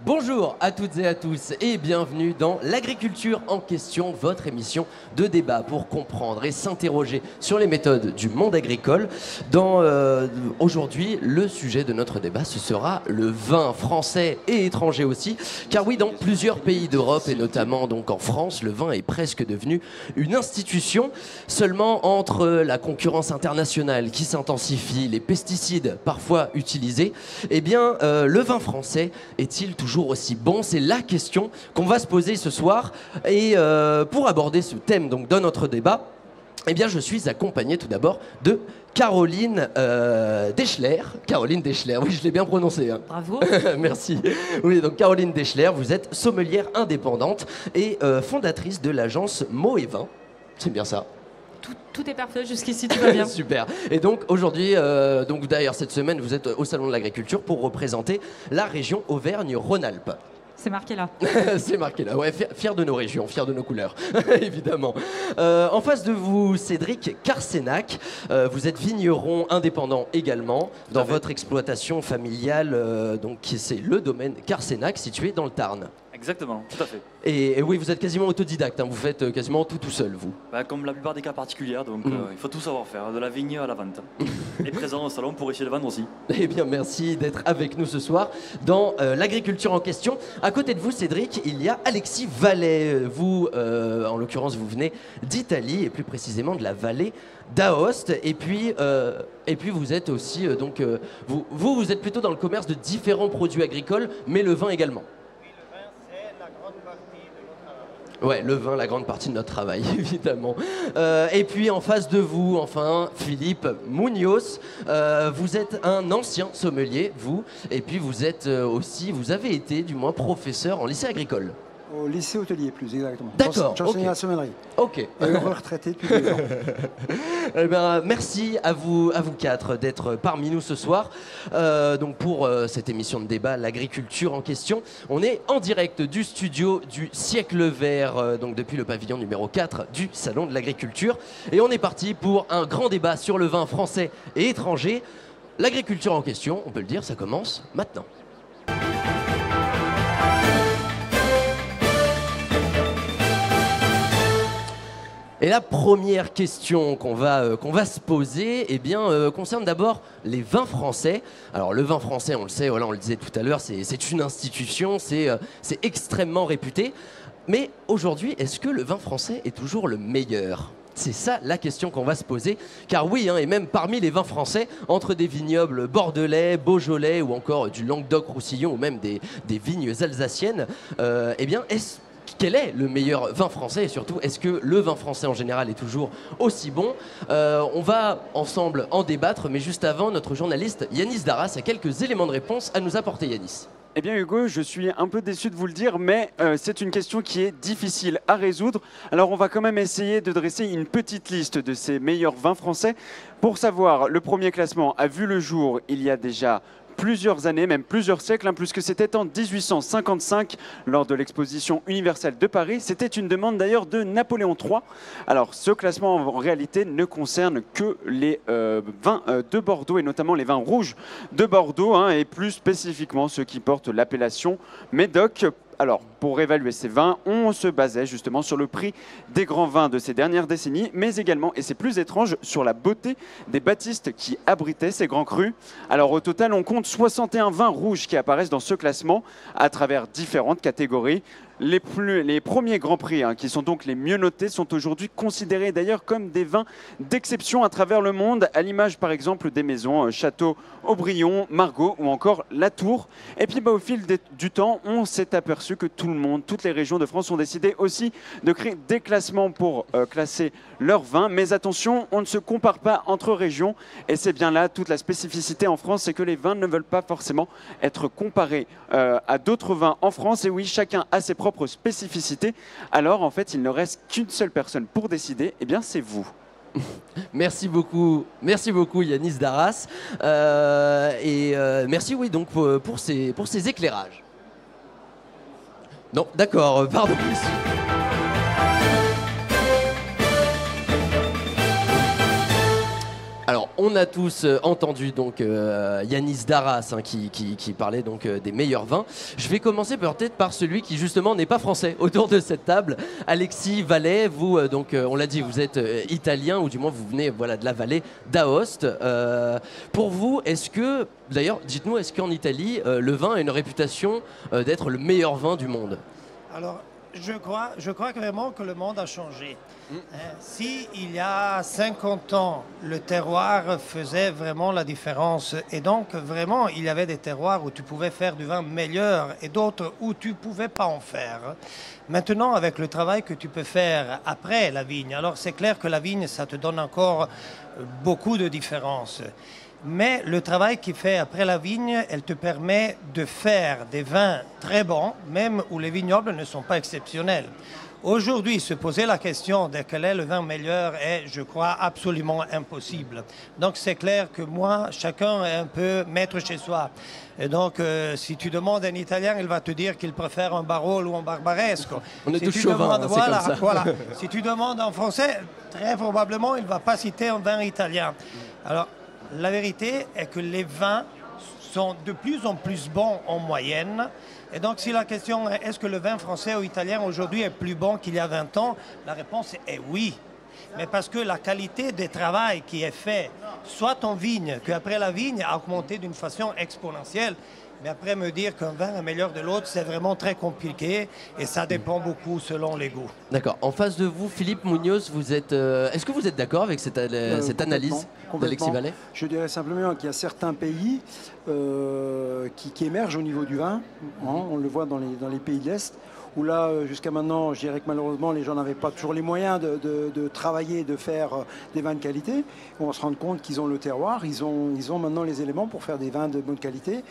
Bonjour à toutes et à tous et bienvenue dans l'agriculture en question, votre émission de débat pour comprendre et s'interroger sur les méthodes du monde agricole. Aujourd'hui, le sujet de notre débat, ce sera le vin français et étranger aussi. Car oui, dans plusieurs pays d'Europe et notamment donc en France, le vin est presque devenu une institution. Seulement entre la concurrence internationale qui s'intensifie, les pesticides parfois utilisés, eh bien le vin français est-il toujours aussi bon? C'est la question qu'on va se poser ce soir. Et pour aborder ce thème donc, dans notre débat, eh bien, je suis accompagné tout d'abord de Caroline Deschler. Caroline Deschler, oui, je l'ai bien prononcé. Hein. Bravo. Merci. Oui, donc Caroline Deschler, vous êtes sommelière indépendante et fondatrice de l'agence Mots et Vins. C'est bien ça? Tout est parfait jusqu'ici, tout va bien. Super. Et donc aujourd'hui, donc d'ailleurs cette semaine, vous êtes au Salon de l'Agriculture pour représenter la région Auvergne-Rhône-Alpes. C'est marqué là. C'est marqué là, ouais, fier de nos régions, fier de nos couleurs, évidemment. En face de vous, Cédric Carsenac, vous êtes vigneron indépendant également, dans votre exploitation familiale, donc c'est le domaine Carsenac, situé dans le Tarn. Exactement, tout à fait. Et oui, vous êtes quasiment autodidacte, hein, vous faites quasiment tout seul, vous. Bah, comme la plupart des cas particuliers, donc il faut tout savoir faire, de la vigne à la vente. Et présent au salon pour essayer de vendre aussi. Eh bien, merci d'être avec nous ce soir dans l'agriculture en question. À côté de vous, Cédric, il y a Alexis Vallet. Vous, en l'occurrence, vous venez d'Italie et plus précisément de la vallée d'Aoste. Et puis vous êtes aussi, vous êtes plutôt dans le commerce de différents produits agricoles, mais le vin également. Ouais, le vin, la grande partie de notre travail, évidemment. Et puis en face de vous, enfin, Philippe Munoz, vous êtes un ancien sommelier, vous, et puis vous êtes aussi, vous avez été du moins professeur en lycée agricole. Au lycée hôtelier, plus exactement. D'accord. J'enseignais la sommellerie. Ok. Et retraité depuis 2 ans. Eh ben, merci à vous quatre d'être parmi nous ce soir. Donc pour cette émission de débat, l'agriculture en question, on est en direct du studio du Siècle Vert, donc depuis le pavillon numéro 4 du Salon de l'Agriculture. Et on est parti pour un grand débat sur le vin français et étranger. L'agriculture en question, on peut le dire, ça commence maintenant. Et la première question qu'on va se poser concerne d'abord les vins français. Alors le vin français, on le sait, voilà, on le disait tout à l'heure, c'est une institution, c'est extrêmement réputé. Mais aujourd'hui, est-ce que le vin français est toujours le meilleur ? C'est ça la question qu'on va se poser. Car oui, et même parmi les vins français, entre des vignobles bordelais, beaujolais ou encore du Languedoc-Roussillon ou même des vignes alsaciennes, quel est le meilleur vin français et surtout, est-ce que le vin français en général est toujours aussi bon? On va ensemble en débattre, mais juste avant, notre journaliste Yanis Darras a quelques éléments de réponse à nous apporter, Yanis. Eh bien Hugo, je suis un peu déçu de vous le dire, mais c'est une question qui est difficile à résoudre. Alors on va quand même essayer de dresser une petite liste de ces meilleurs vins français. Pour savoir, le premier classement a vu le jour il y a déjà plusieurs années, même plusieurs siècles, puisque c'était en 1855, lors de l'exposition universelle de Paris. C'était une demande d'ailleurs de Napoléon III. Alors ce classement en réalité ne concerne que les vins de Bordeaux, et notamment les vins rouges de Bordeaux, et plus spécifiquement ceux qui portent l'appellation Médoc. Alors, pour évaluer ces vins, on se basait justement sur le prix des grands vins de ces dernières décennies, mais également, et c'est plus étrange, sur la beauté des baptistes qui abritaient ces grands crus. Alors, au total, on compte 61 vins rouges qui apparaissent dans ce classement à travers différentes catégories. Les premiers grands prix, qui sont donc les mieux notés, sont aujourd'hui considérés d'ailleurs comme des vins d'exception à travers le monde, à l'image par exemple des maisons Château Aubryon, Margaux ou encore Latour. Et puis au fil du temps, on s'est aperçu que tout le monde, toutes les régions de France ont décidé aussi de créer des classements pour classer leurs vins. Mais attention, on ne se compare pas entre régions, et c'est bien là toute la spécificité en France, c'est que les vins ne veulent pas forcément être comparés à d'autres vins en France. Et oui, chacun a ses propres spécificités. Alors en fait, il ne reste qu'une seule personne pour décider, et bien c'est vous. Merci beaucoup Yanis Darras. Merci donc pour ces éclairages. Non, d'accord, pardon. Alors, on a tous entendu donc Yanis Darras hein, qui parlait donc des meilleurs vins. Je vais commencer peut-être par celui qui justement n'est pas français autour de cette table. Alexis Vallet, vous donc on l'a dit, vous êtes italien ou du moins vous venez voilà de la vallée d'Aoste. Pour vous, est-ce que d'ailleurs, dites-nous, est-ce qu'en Italie le vin a une réputation d'être le meilleur vin du monde? Alors, je crois vraiment que le monde a changé. Si il y a 50 ans, le terroir faisait vraiment la différence, et donc vraiment, il y avait des terroirs où tu pouvais faire du vin meilleur et d'autres où tu ne pouvais pas en faire. Maintenant, avec le travail que tu peux faire après la vigne, alors c'est clair que la vigne, ça te donne encore beaucoup de différences. Mais le travail qu'il fait après la vigne, elle te permet de faire des vins très bons, même où les vignobles ne sont pas exceptionnels. Aujourd'hui, se poser la question de quel est le vin meilleur est, je crois, absolument impossible. Donc c'est clair que moi, chacun est un peu maître chez soi. Et donc, si tu demandes à un Italien, il va te dire qu'il préfère un Barolo ou un Barbaresco. On est si tous tu chauvins, demandes, c'est comme ça. voilà. Si tu demandes en français, très probablement, il ne va pas citer un vin italien. Alors, la vérité est que les vins sont de plus en plus bons en moyenne. Et donc, si la question est est-ce que le vin français ou italien aujourd'hui est plus bon qu'il y a 20 ans, la réponse est oui. Mais parce que la qualité du travail qui est fait, soit en vigne, qu'après la vigne, a augmenté d'une façon exponentielle. Mais après, me dire qu'un vin est meilleur de l'autre, c'est vraiment très compliqué et ça dépend beaucoup selon les goûts. D'accord. En face de vous, Philippe Munoz, vous êtes. Est-ce que vous êtes d'accord avec cette analyse d'Alexis Vallet? Je dirais simplement qu'il y a certains pays qui émergent au niveau du vin. On le voit dans les pays de l'Est, où là, jusqu'à maintenant, je dirais que malheureusement, les gens n'avaient pas toujours les moyens de travailler, de faire des vins de qualité. On va se rendre compte qu'ils ont le terroir, ils ont maintenant les éléments pour faire des vins de bonne qualité.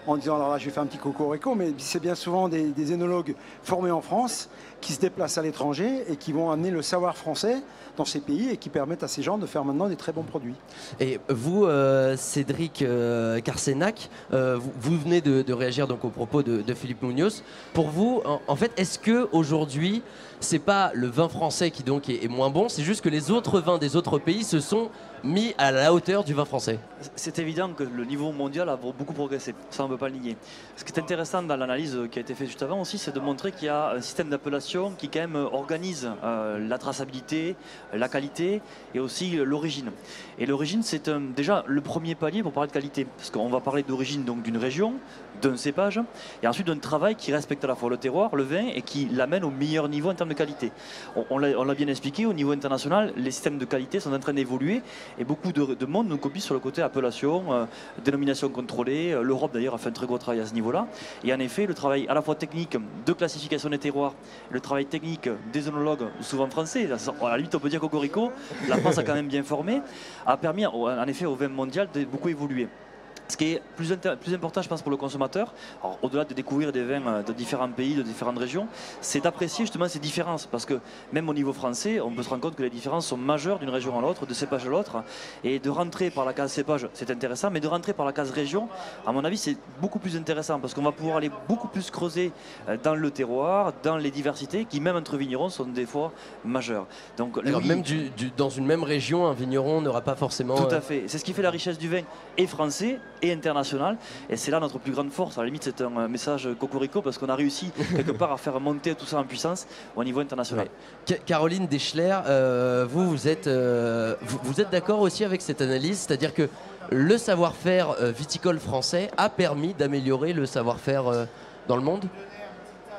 En disant, alors là, je vais faire un petit cocorico, mais c'est bien souvent des énologues formés en France qui se déplacent à l'étranger et qui vont amener le savoir français dans ces pays et qui permettent à ces gens de faire maintenant des très bons produits. Et vous, Cédric Carsenac, vous venez de réagir donc aux propos de Philippe Munoz. Pour vous, en fait, est-ce que aujourd'hui, c'est pas le vin français qui donc est moins bon, c'est juste que les autres vins des autres pays se sont mis à la hauteur du vin français? C'est évident que le niveau mondial a beaucoup progressé, ça on ne peut pas le nier. Ce qui est intéressant dans l'analyse qui a été faite juste avant aussi, c'est de montrer qu'il y a un système d'appellation qui quand même organise la traçabilité, la qualité et aussi l'origine. Et l'origine, c'est déjà le premier palier pour parler de qualité, parce qu'on va parler d'origine donc d'une région, d'un cépage, et ensuite d'un travail qui respecte à la fois le terroir, le vin, et qui l'amène au meilleur niveau en termes de qualité. On l'a bien expliqué, au niveau international, les systèmes de qualité sont en train d'évoluer, et beaucoup de monde nous copie sur le côté appellation, dénomination contrôlée. L'Europe d'ailleurs a fait un très gros travail à ce niveau-là. Et en effet, le travail à la fois technique de classification des terroirs, le travail technique des œnologues, souvent français, à la limite on peut dire Cocorico, la France a quand même bien formé, a permis en effet au vin mondial de beaucoup évoluer. Ce qui est plus important, je pense, pour le consommateur, au-delà de découvrir des vins de différents pays, de différentes régions, c'est d'apprécier justement ces différences. Parce que même au niveau français, on peut se rendre compte que les différences sont majeures d'une région à l'autre, de cépage à l'autre. Et de rentrer par la case cépage, c'est intéressant, mais de rentrer par la case région, à mon avis, c'est beaucoup plus intéressant. Parce qu'on va pouvoir aller beaucoup plus creuser dans le terroir, dans les diversités, qui même entre vignerons sont des fois majeures. Donc, alors, même dans une même région, un vigneron n'aura pas forcément... Tout à fait. C'est ce qui fait la richesse du vin et français et international, et c'est là notre plus grande force. À la limite, c'est un message cocorico parce qu'on a réussi quelque part à faire monter tout ça en puissance au niveau international. Ouais. Caroline Deschler, vous êtes d'accord aussi avec cette analyse, c'est-à-dire que le savoir-faire viticole français a permis d'améliorer le savoir-faire dans le monde?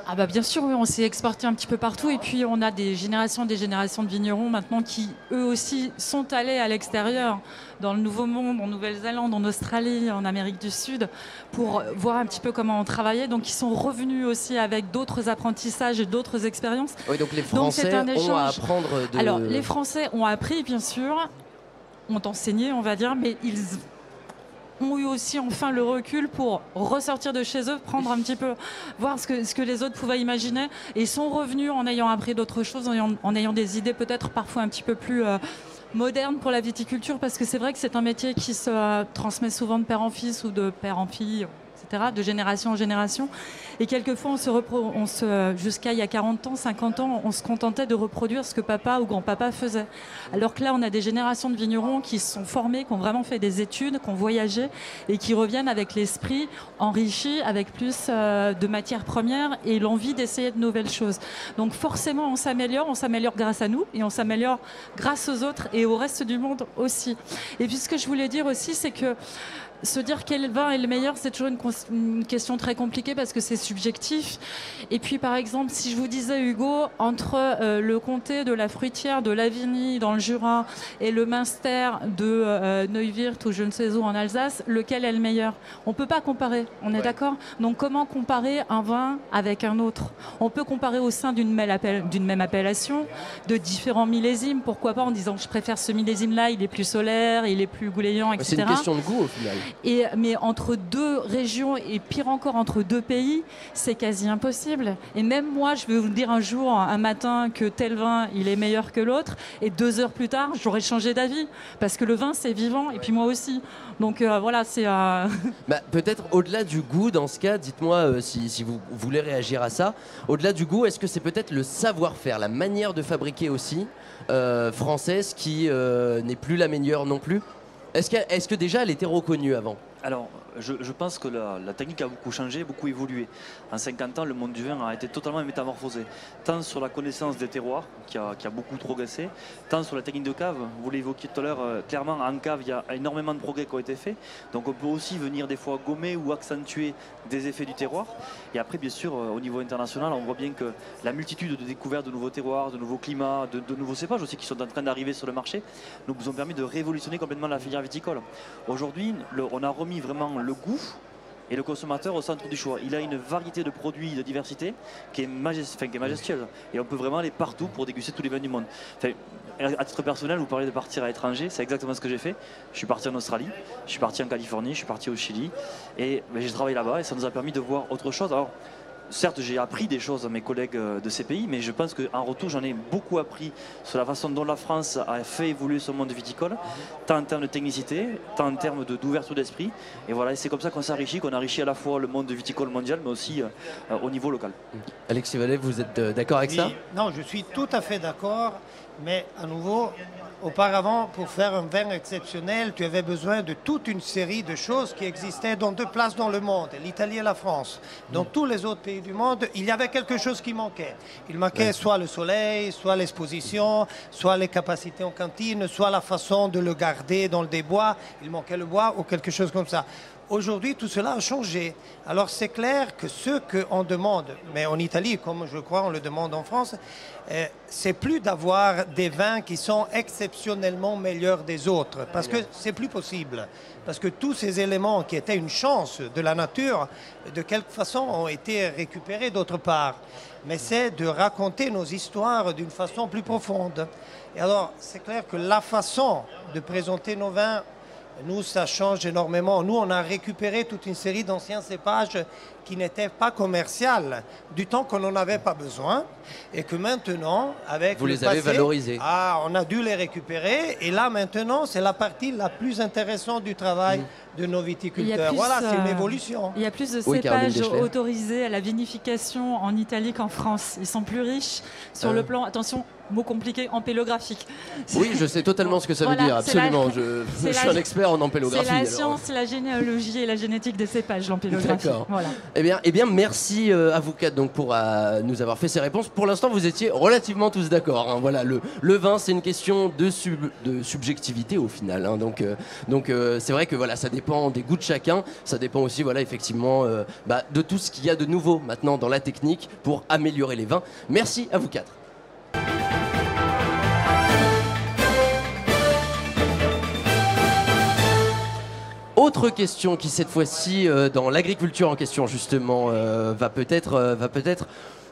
Ah bah bien sûr, oui, on s'est exporté un petit peu partout et puis on a des générations de vignerons maintenant qui eux aussi sont allés à l'extérieur, dans le Nouveau Monde, en Nouvelle-Zélande, en Australie, en Amérique du Sud, pour voir un petit peu comment on travaillait. Donc ils sont revenus aussi avec d'autres apprentissages et d'autres expériences. Oui, donc les Français ont à apprendre de... Alors les Français ont appris bien sûr, ont enseigné on va dire, mais ils ont eu aussi enfin le recul pour ressortir de chez eux, prendre un petit peu, voir ce que les autres pouvaient imaginer, et sont revenus en ayant appris d'autres choses, en ayant des idées peut-être parfois un petit peu plus modernes pour la viticulture, parce que c'est vrai que c'est un métier qui se transmet souvent de père en fils ou de père en fille. etc., de génération en génération. Et quelquefois, jusqu'à il y a 40 ans, 50 ans, on se contentait de reproduire ce que papa ou grand-papa faisait. Alors que là, on a des générations de vignerons qui se sont formés, qui ont vraiment fait des études, qui ont voyagé et qui reviennent avec l'esprit enrichi, avec plus de matières premières et l'envie d'essayer de nouvelles choses. Donc forcément, on s'améliore grâce à nous et on s'améliore grâce aux autres et au reste du monde aussi. Et puis ce que je voulais dire aussi, c'est que se dire quel vin est le meilleur, c'est toujours une question très compliquée parce que c'est subjectif. Et puis, par exemple, si je vous disais, Hugo, entre le comté de la Fruitière, de Lavigny, dans le Jura, et le Münster de Neuwirth ou je ne sais où en Alsace, lequel est le meilleur? On ne peut pas comparer, on est d'accord? Donc, comment comparer un vin avec un autre? On peut comparer au sein d'une même appellation, de différents millésimes, pourquoi pas en disant je préfère ce millésime-là, il est plus solaire, il est plus goulayant, etc. C'est une question de goût au final. Mais entre deux régions et pire encore entre deux pays, c'est quasi impossible. Et même moi, je vais vous dire un jour, un matin, que tel vin, il est meilleur que l'autre. Et 2 heures plus tard, j'aurais changé d'avis. Parce que le vin, c'est vivant. Et puis moi aussi. Donc voilà, c'est... Peut-être au-delà du goût, dans ce cas, dites-moi si vous voulez réagir à ça. Au-delà du goût, est-ce que c'est peut-être le savoir-faire, la manière de fabriquer aussi, française, qui n'est plus la meilleure non plus? Est-ce que déjà elle était reconnue avant? Alors, je pense que la technique a beaucoup changé, beaucoup évolué. En 50 ans, le monde du vin a été totalement métamorphosé. Tant sur la connaissance des terroirs, qui a beaucoup progressé, tant sur la technique de cave. Vous l'évoquiez tout à l'heure, clairement, en cave, il y a énormément de progrès qui ont été faits. Donc on peut aussi venir des fois gommer ou accentuer des effets du terroir. Et après, bien sûr, au niveau international, on voit bien que la multitude de découvertes de nouveaux terroirs, de nouveaux climats, de nouveaux cépages aussi qui sont en train d'arriver sur le marché, nous ont permis de révolutionner complètement la filière viticole. Aujourd'hui, on a remis vraiment le goût et le consommateur au centre du choix. Il a une variété de produits de diversité qui est majestueuse. Et on peut vraiment aller partout pour déguster tous les vins du monde. Enfin, à titre personnel, vous parlez de partir à l'étranger, c'est exactement ce que j'ai fait. Je suis parti en Australie, je suis parti en Californie, je suis parti au Chili. Et j'ai travaillé là-bas et ça nous a permis de voir autre chose. Alors, certes, j'ai appris des choses à mes collègues de ces pays, mais je pense qu'en retour, j'en ai beaucoup appris sur la façon dont la France a fait évoluer son monde viticole, tant en termes de technicité, tant en termes d'ouverture d'esprit. Et voilà, c'est comme ça qu'on s'enrichit, qu'on enrichit à la fois le monde viticole mondial, mais aussi au niveau local. Alexis Vallée, vous êtes d'accord avec ça? Non, je suis tout à fait d'accord, mais à nouveau... Auparavant, pour faire un vin exceptionnel, tu avais besoin de toute une série de choses qui existaient dans 2 places dans le monde, l'Italie et la France. Dans tous les autres pays du monde, il y avait quelque chose qui manquait. Il manquait soit le soleil, soit l'exposition, soit les capacités en cantine, soit la façon de le garder dans le débois. Il manquait le bois ou quelque chose comme ça. Aujourd'hui, tout cela a changé. Alors c'est clair que ce qu'on demande, mais en Italie, comme je crois on le demande en France, c'est plus d'avoir des vins qui sont exceptionnellement meilleurs des autres, parce que c'est plus possible. Parce que tous ces éléments qui étaient une chance de la nature, de quelque façon, ont été récupérés d'autre part. Mais c'est de raconter nos histoires d'une façon plus profonde. Et alors, c'est clair que la façon de présenter nos vins, nous, ça change énormément. Nous, on a récupéré toute une série d'anciens cépages qui n'étaient pas commerciales, du temps qu'on n'en avait pas besoin, et que maintenant, avec vous les avez valorisés. On a dû les récupérer, et là, maintenant, c'est la partie la plus intéressante du travail de nos viticulteurs. Voilà, c'est une évolution. Il y a plus de cépages autorisés à la vinification en Italie qu'en France. Ils sont plus riches sur le plan, attention, mot compliqué, ampélographique. Oui, je sais totalement ce que ça veut dire, absolument. Je suis un expert en ampélographie. C'est la science, la généalogie et la génétique des cépages, l'ampélographie. D'accord. Voilà. Eh bien, merci à vous 4 donc, pour nous avoir fait ces réponses. Pour l'instant, vous étiez relativement tous d'accord. Hein. Voilà, le vin, c'est une question de subjectivité au final. Hein. Donc c'est vrai que voilà, ça dépend des goûts de chacun. Ça dépend aussi, voilà, effectivement, de tout ce qu'il y a de nouveau maintenant dans la technique pour améliorer les vins. Merci à vous 4. Autre question qui cette fois-ci dans l'agriculture en question justement va peut-être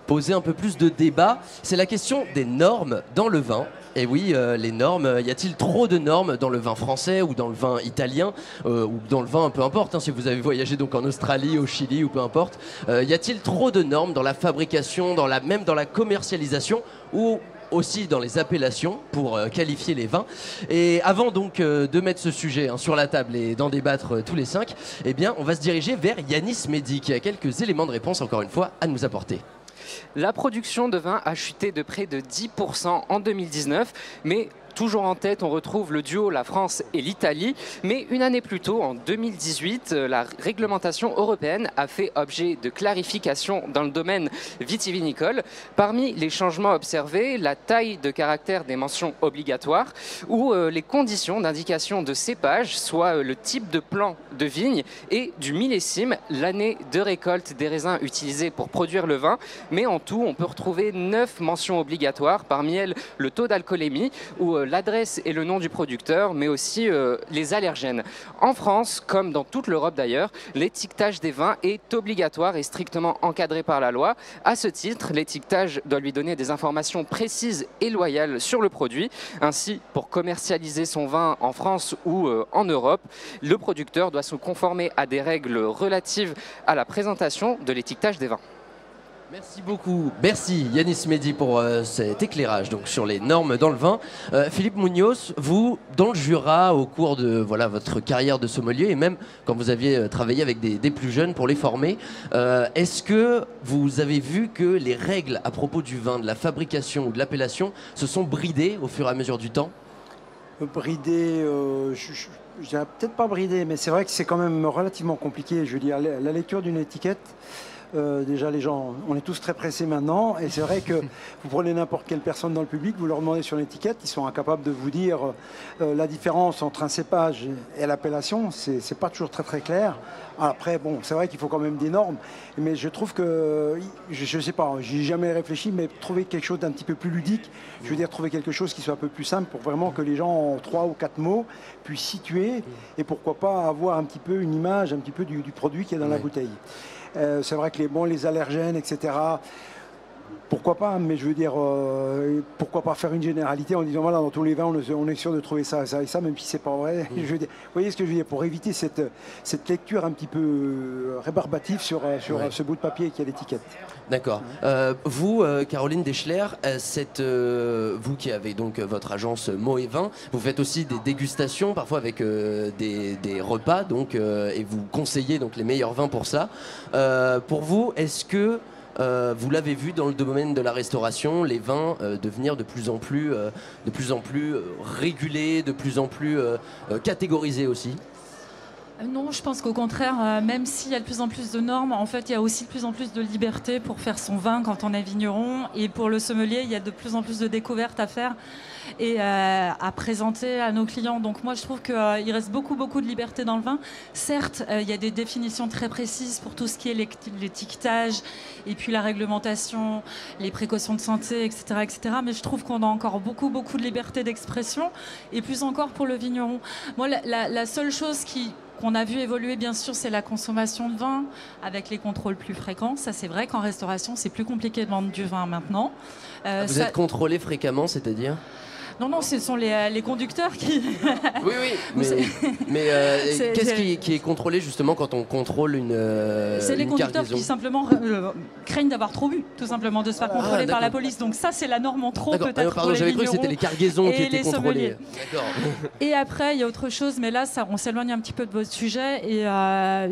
poser un peu plus de débat. C'est la question des normes dans le vin. Et oui, les normes, y a-t-il trop de normes dans le vin français ou dans le vin italien ou dans le vin, peu importe, hein, si vous avez voyagé donc en Australie, au Chili ou peu importe. Y a-t-il trop de normes dans la fabrication, même dans la commercialisation ou aussi dans les appellations pour qualifier les vins. Et avant donc de mettre ce sujet sur la table et d'en débattre tous les 5, eh bien, on va se diriger vers Yanis Mehdi qui a quelques éléments de réponse, encore une fois, à nous apporter. La production de vin a chuté de près de 10% en 2019, mais toujours en tête, on retrouve le duo la France et l'Italie. Mais une année plus tôt, en 2018, la réglementation européenne a fait objet de clarification dans le domaine vitivinicole. Parmi les changements observés, la taille de caractère des mentions obligatoires ou les conditions d'indication de cépage, soit le type de plan de vigne et du millésime, l'année de récolte des raisins utilisés pour produire le vin. Mais en tout, on peut retrouver 9 mentions obligatoires, parmi elles le taux d'alcoolémie ou l'adresse et le nom du producteur, mais aussi les allergènes. En France, comme dans toute l'Europe d'ailleurs, l'étiquetage des vins est obligatoire et strictement encadré par la loi. À ce titre, l'étiquetage doit lui donner des informations précises et loyales sur le produit. Ainsi, pour commercialiser son vin en France ou en Europe, le producteur doit se conformer à des règles relatives à la présentation de l'étiquetage des vins. Merci beaucoup. Merci Yanis Mehdi pour cet éclairage donc, sur les normes dans le vin. Philippe Munoz, vous, dans le Jura, au cours de votre carrière de sommelier et même quand vous aviez travaillé avec des plus jeunes pour les former, est-ce que vous avez vu que les règles à propos du vin, de la fabrication ou de l'appellation se sont bridées au fur et à mesure du temps? Bridées, je dirais peut-être pas bridées, mais c'est vrai que c'est quand même relativement compliqué. Je veux dire, la lecture d'une étiquette, déjà les gens, on est tous très pressés maintenant et c'est vrai que vous prenez n'importe quelle personne dans le public, vous leur demandez sur l'étiquette, ils sont incapables de vous dire la différence entre un cépage et l'appellation, c'est pas toujours très très clair. Après bon, c'est vrai qu'il faut quand même des normes, mais je trouve que, je sais pas, j'y ai jamais réfléchi, mais trouver quelque chose d'un petit peu plus ludique, je veux dire trouver quelque chose qui soit un peu plus simple pour vraiment que les gens en 3 ou 4 mots puissent situer et pourquoi pas avoir un petit peu une image un petit peu du produit qui est dans la bouteille. C'est vrai que les allergènes, etc., pourquoi pas, mais je veux dire, pourquoi pas faire une généralité en disant, voilà, dans tous les vins, on est sûr de trouver ça, ça et ça, même si c'est pas vrai. Je veux dire, vous voyez ce que je veux dire, pour éviter cette lecture un petit peu rébarbative sur ce bout de papier qui a l'étiquette. D'accord. Vous, Caroline Deschler, vous qui avez donc votre agence Mots et Vins, vous faites aussi des dégustations, parfois avec des repas, donc, et vous conseillez donc les meilleurs vins pour ça. Pour vous, est-ce que vous l'avez vu dans le domaine de la restauration, les vins devenir de plus en plus régulés, de plus en plus catégorisés aussi? Non, je pense qu'au contraire, même s'il y a de plus en plus de normes, en fait, il y a aussi de plus en plus de liberté pour faire son vin quand on est vigneron. Et pour le sommelier, il y a de plus en plus de découvertes à faire et à présenter à nos clients. Donc moi, je trouve qu'il reste beaucoup de liberté dans le vin. Certes, il y a des définitions très précises pour tout ce qui est l'étiquetage et puis la réglementation, les précautions de santé, etc. etc. Mais je trouve qu'on a encore beaucoup de liberté d'expression et plus encore pour le vigneron. Moi, la seule chose qu'on a vu évoluer, bien sûr, c'est la consommation de vin avec les contrôles plus fréquents. Ça, c'est vrai qu'en restauration, c'est plus compliqué de vendre du vin maintenant. Vous êtes contrôlé fréquemment, c'est-à-dire ? Non, ce sont les conducteurs qui... Oui, mais qu'est-ce qui est contrôlé justement quand on contrôle une c'est les conducteurs cargaison qui simplement craignent d'avoir trop bu, tout simplement, de se faire contrôler par la police. Donc ça, c'est la norme en trop peut-être pour les j'avais cru que c'était les cargaisons qui étaient contrôlées. Et après, il y a autre chose, mais là, on s'éloigne un petit peu de votre sujet et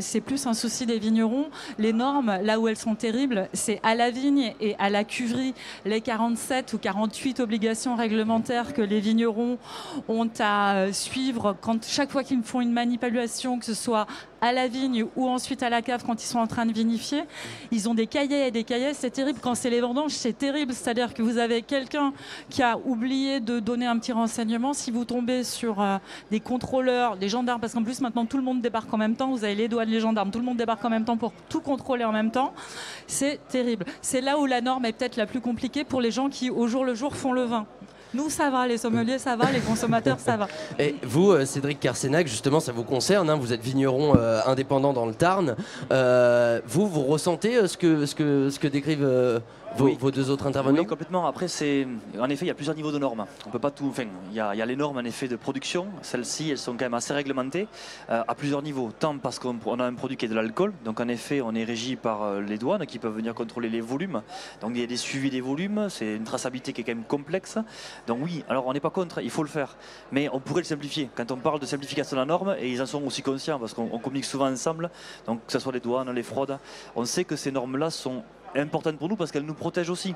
c'est plus un souci des vignerons. Les normes, là où elles sont terribles, c'est à la vigne et à la cuverie. Les 47 ou 48 obligations réglementaires que les vignerons ont à suivre chaque fois qu'ils font une manipulation, que ce soit à la vigne ou ensuite à la cave quand ils sont en train de vinifier. Ils ont des cahiers et des cahiers, c'est terrible. Quand c'est les vendanges, c'est terrible. C'est-à-dire que vous avez quelqu'un qui a oublié de donner un petit renseignement. Si vous tombez sur des contrôleurs, des gendarmes, parce qu'en plus maintenant tout le monde débarque en même temps, vous avez les douanes, les gendarmes, tout le monde débarque en même temps pour tout contrôler en même temps. C'est terrible. C'est là où la norme est peut-être la plus compliquée pour les gens qui au jour le jour font le vin. Nous, ça va, les sommeliers, ça va, les consommateurs, ça va. Et vous, Cédric Carsenac, justement, ça vous concerne, hein, vous êtes vigneron indépendant dans le Tarn. Vous ressentez ce que décrivent vos deux autres intervenants? Oui, complètement. Après, en effet, il y a plusieurs niveaux de normes. On peut pas tout. Enfin, il y a les normes en effet de production. Celles-ci, elles sont quand même assez réglementées à plusieurs niveaux. Tant parce qu'on a un produit qui est de l'alcool, donc en effet, on est régi par les douanes qui peuvent venir contrôler les volumes. Donc il y a des suivis des volumes. C'est une traçabilité qui est quand même complexe. Donc oui, alors on n'est pas contre, il faut le faire, mais on pourrait le simplifier. Quand on parle de simplification de la norme, et ils en sont aussi conscients parce qu'on communique souvent ensemble. Donc que ce soit les douanes, les fraudes, on sait que ces normes-là sont importante pour nous parce qu'elle nous protège aussi.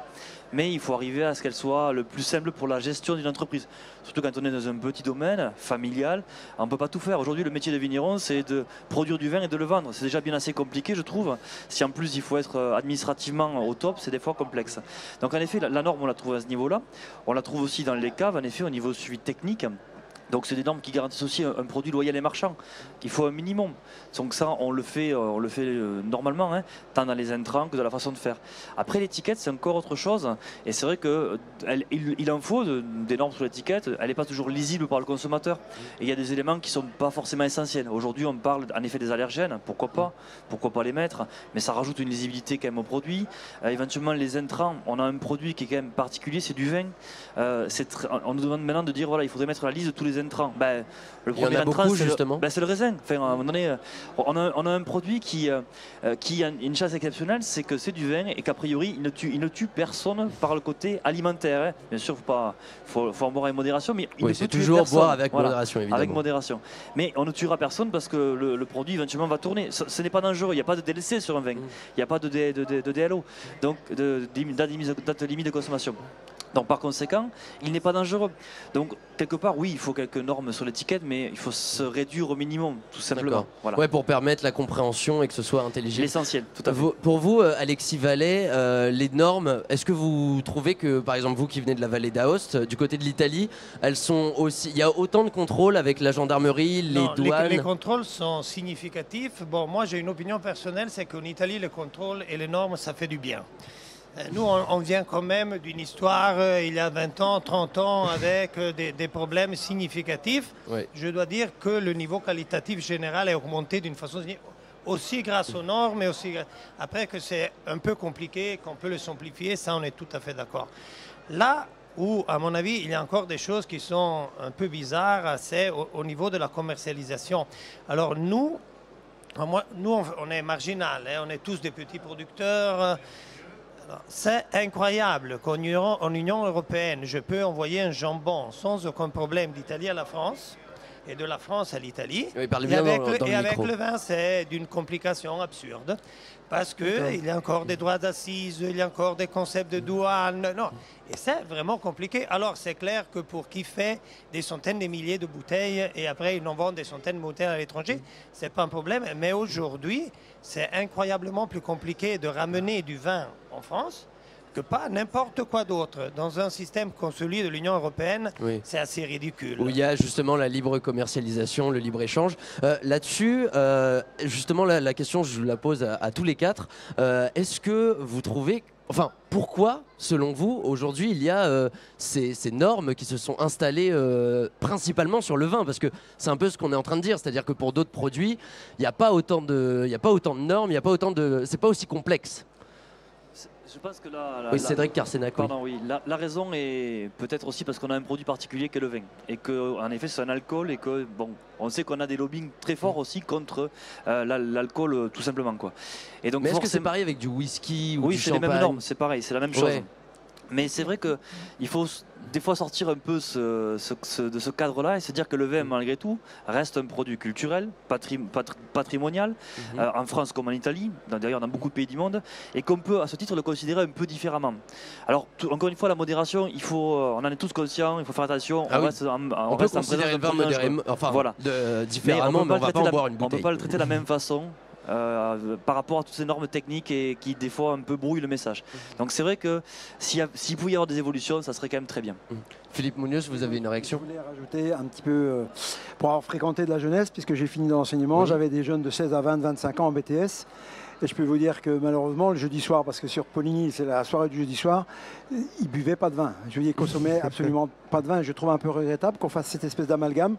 Mais il faut arriver à ce qu'elle soit le plus simple pour la gestion d'une entreprise. Surtout quand on est dans un petit domaine familial, on ne peut pas tout faire. Aujourd'hui, le métier de vigneron, c'est de produire du vin et de le vendre. C'est déjà bien assez compliqué, je trouve. Si en plus il faut être administrativement au top, c'est des fois complexe. Donc en effet, la norme, on la trouve à ce niveau-là. On la trouve aussi dans les caves, en effet, au niveau suivi technique. Donc c'est des normes qui garantissent aussi un produit loyal et marchand. Il faut un minimum. Donc ça, on le fait normalement, hein, tant dans les intrants que dans la façon de faire. Après l'étiquette, c'est encore autre chose. Et c'est vrai qu'il en faut des normes sur l'étiquette. Elle n'est pas toujours lisible par le consommateur. Et il y a des éléments qui ne sont pas forcément essentiels. Aujourd'hui, on parle en effet des allergènes. Pourquoi pas les mettre? Mais ça rajoute une lisibilité quand même au produit. Éventuellement, les intrants, on a un produit qui est quand même particulier, c'est du vin. On nous demande maintenant de dire, voilà, il faudrait mettre la liste de tous les intrants. Le premier intrant, c'est le raisin. Enfin, à un moment donné, on a un produit qui a une chance exceptionnelle, c'est que c'est du vin et qu'a priori il ne tue personne par le côté alimentaire. Hein. Bien sûr, faut en boire avec modération, mais il ne peut tuer toujours personne. Boire avec modération, évidemment. Avec modération. Mais on ne tuera personne parce que le produit éventuellement va tourner. Ce n'est pas dangereux. Il n'y a pas de DLC sur un vin. Il n'y a pas de DLO, donc date limite de consommation. Donc par conséquent, il n'est pas dangereux. Donc quelque part, oui, il faut quelques normes sur l'étiquette, mais il faut se réduire au minimum, tout simplement. Voilà. Ouais, pour permettre la compréhension et que ce soit intelligible. L'essentiel, tout à fait. Pour vous, Alexis Vallée, les normes, est-ce que vous trouvez que, par exemple, vous qui venez de la vallée d'Aoste, du côté de l'Italie, elles sont aussi, il y a autant de contrôles avec la gendarmerie, les douanes? Les contrôles sont significatifs. Bon, moi j'ai une opinion personnelle, c'est qu'en Italie, les contrôles et les normes, ça fait du bien. Nous, on vient quand même d'une histoire, il y a 20 ans, 30 ans, avec des problèmes significatifs. Oui. Je dois dire que le niveau qualitatif général est augmenté d'une façon aussi grâce aux normes, mais aussi après que c'est un peu compliqué, qu'on peut le simplifier, ça on est tout à fait d'accord. Là où, à mon avis, il y a encore des choses qui sont un peu bizarres, c'est au niveau de la commercialisation. Alors nous on est marginal, hein, on est tous des petits producteurs. C'est incroyable qu'en Union européenne, je peux envoyer un jambon sans aucun problème d'Italie à la France et de la France à l'Italie. Oui, parlez bien et avec le vin, c'est d'une complication absurde parce qu'il y a encore des droits d'assises, il y a encore des concepts de douane. Non. Et c'est vraiment compliqué. Alors c'est clair que pour qui fait des centaines de milliers de bouteilles et après ils en vendent des centaines de bouteilles à l'étranger, c'est pas un problème. Mais aujourd'hui, c'est incroyablement plus compliqué de ramener du vin en France que pas n'importe quoi d'autre. Dans un système comme celui de l'Union européenne, oui, c'est assez ridicule. Où il y a justement la libre commercialisation, le libre-échange. Là-dessus, justement, la question, je vous la pose à tous les quatre. Est-ce que vous trouvez... Enfin, pourquoi, selon vous, aujourd'hui, il y a ces normes qui se sont installées principalement sur le vin? Parce que c'est un peu ce qu'on est en train de dire, c'est-à-dire que pour d'autres produits, il n'y a pas autant de normes, il n'y a pas autant de... C'est pas aussi complexe. Je pense que oui, Cédric Carsenac. Pardon, oui. La raison est peut-être aussi parce qu'on a un produit particulier qui est le vin. Et qu'en effet, c'est un alcool et que, bon, on sait qu'on a des lobbying très forts aussi contre l'alcool, tout simplement, quoi. Et donc, mais est-ce que c'est pareil avec du whisky ou du champagne? Oui, c'est les mêmes normes, c'est pareil, c'est la même chose. Ouais. Mais c'est vrai qu'il faut des fois sortir un peu de ce cadre-là et se dire que le vin, malgré tout, reste un produit culturel, patrimonial, en France comme en Italie, d'ailleurs dans beaucoup de pays du monde, et qu'on peut à ce titre le considérer un peu différemment. Alors, encore une fois, la modération, on en est tous conscients, il faut faire attention. Ah on peut considérer le vin modérément, enfin, voilà, différemment, mais on ne va pas en boire une bouteille. On ne peut pas le traiter de la même façon. Par rapport à toutes ces normes techniques et qui des fois un peu brouillent le message. Donc c'est vrai que s'il pouvait y avoir des évolutions, ça serait quand même très bien. Philippe Munoz, vous avez une réaction? Je voulais rajouter un petit peu, pour avoir fréquenté de la jeunesse, puisque j'ai fini dans l'enseignement, j'avais des jeunes de 16 à 20, 25 ans en BTS. Et je peux vous dire que malheureusement, le jeudi soir, parce que sur Poligny, c'est la soirée du jeudi soir, ils ne buvaient pas de vin. Je veux dire, ils consommaient absolument pas de vin. Et je trouve un peu regrettable qu'on fasse cette espèce d'amalgame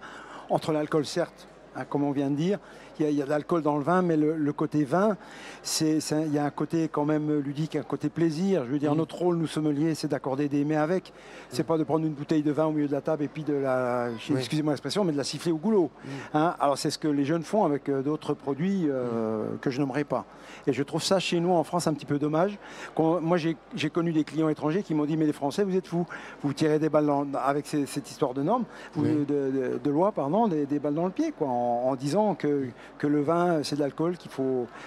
entre l'alcool, certes, hein, comme on vient de dire. Il y a de l'alcool dans le vin, mais le côté vin, il y a un côté quand même ludique, un côté plaisir. Je veux dire, notre rôle, nous sommeliers, c'est d'accorder des mets avec. C'est pas de prendre une bouteille de vin au milieu de la table et puis de la, excusez-moi l'expression, mais de la siffler au goulot. Hein. Alors c'est ce que les jeunes font avec d'autres produits que je nommerai pas. Et je trouve ça chez nous en France un petit peu dommage. Moi, j'ai connu des clients étrangers qui m'ont dit, mais les Français, vous êtes fous. Vous tirez des balles avec cette histoire de normes, de loi, pardon, des balles dans le pied, quoi, en disant que le vin, c'est de l'alcool,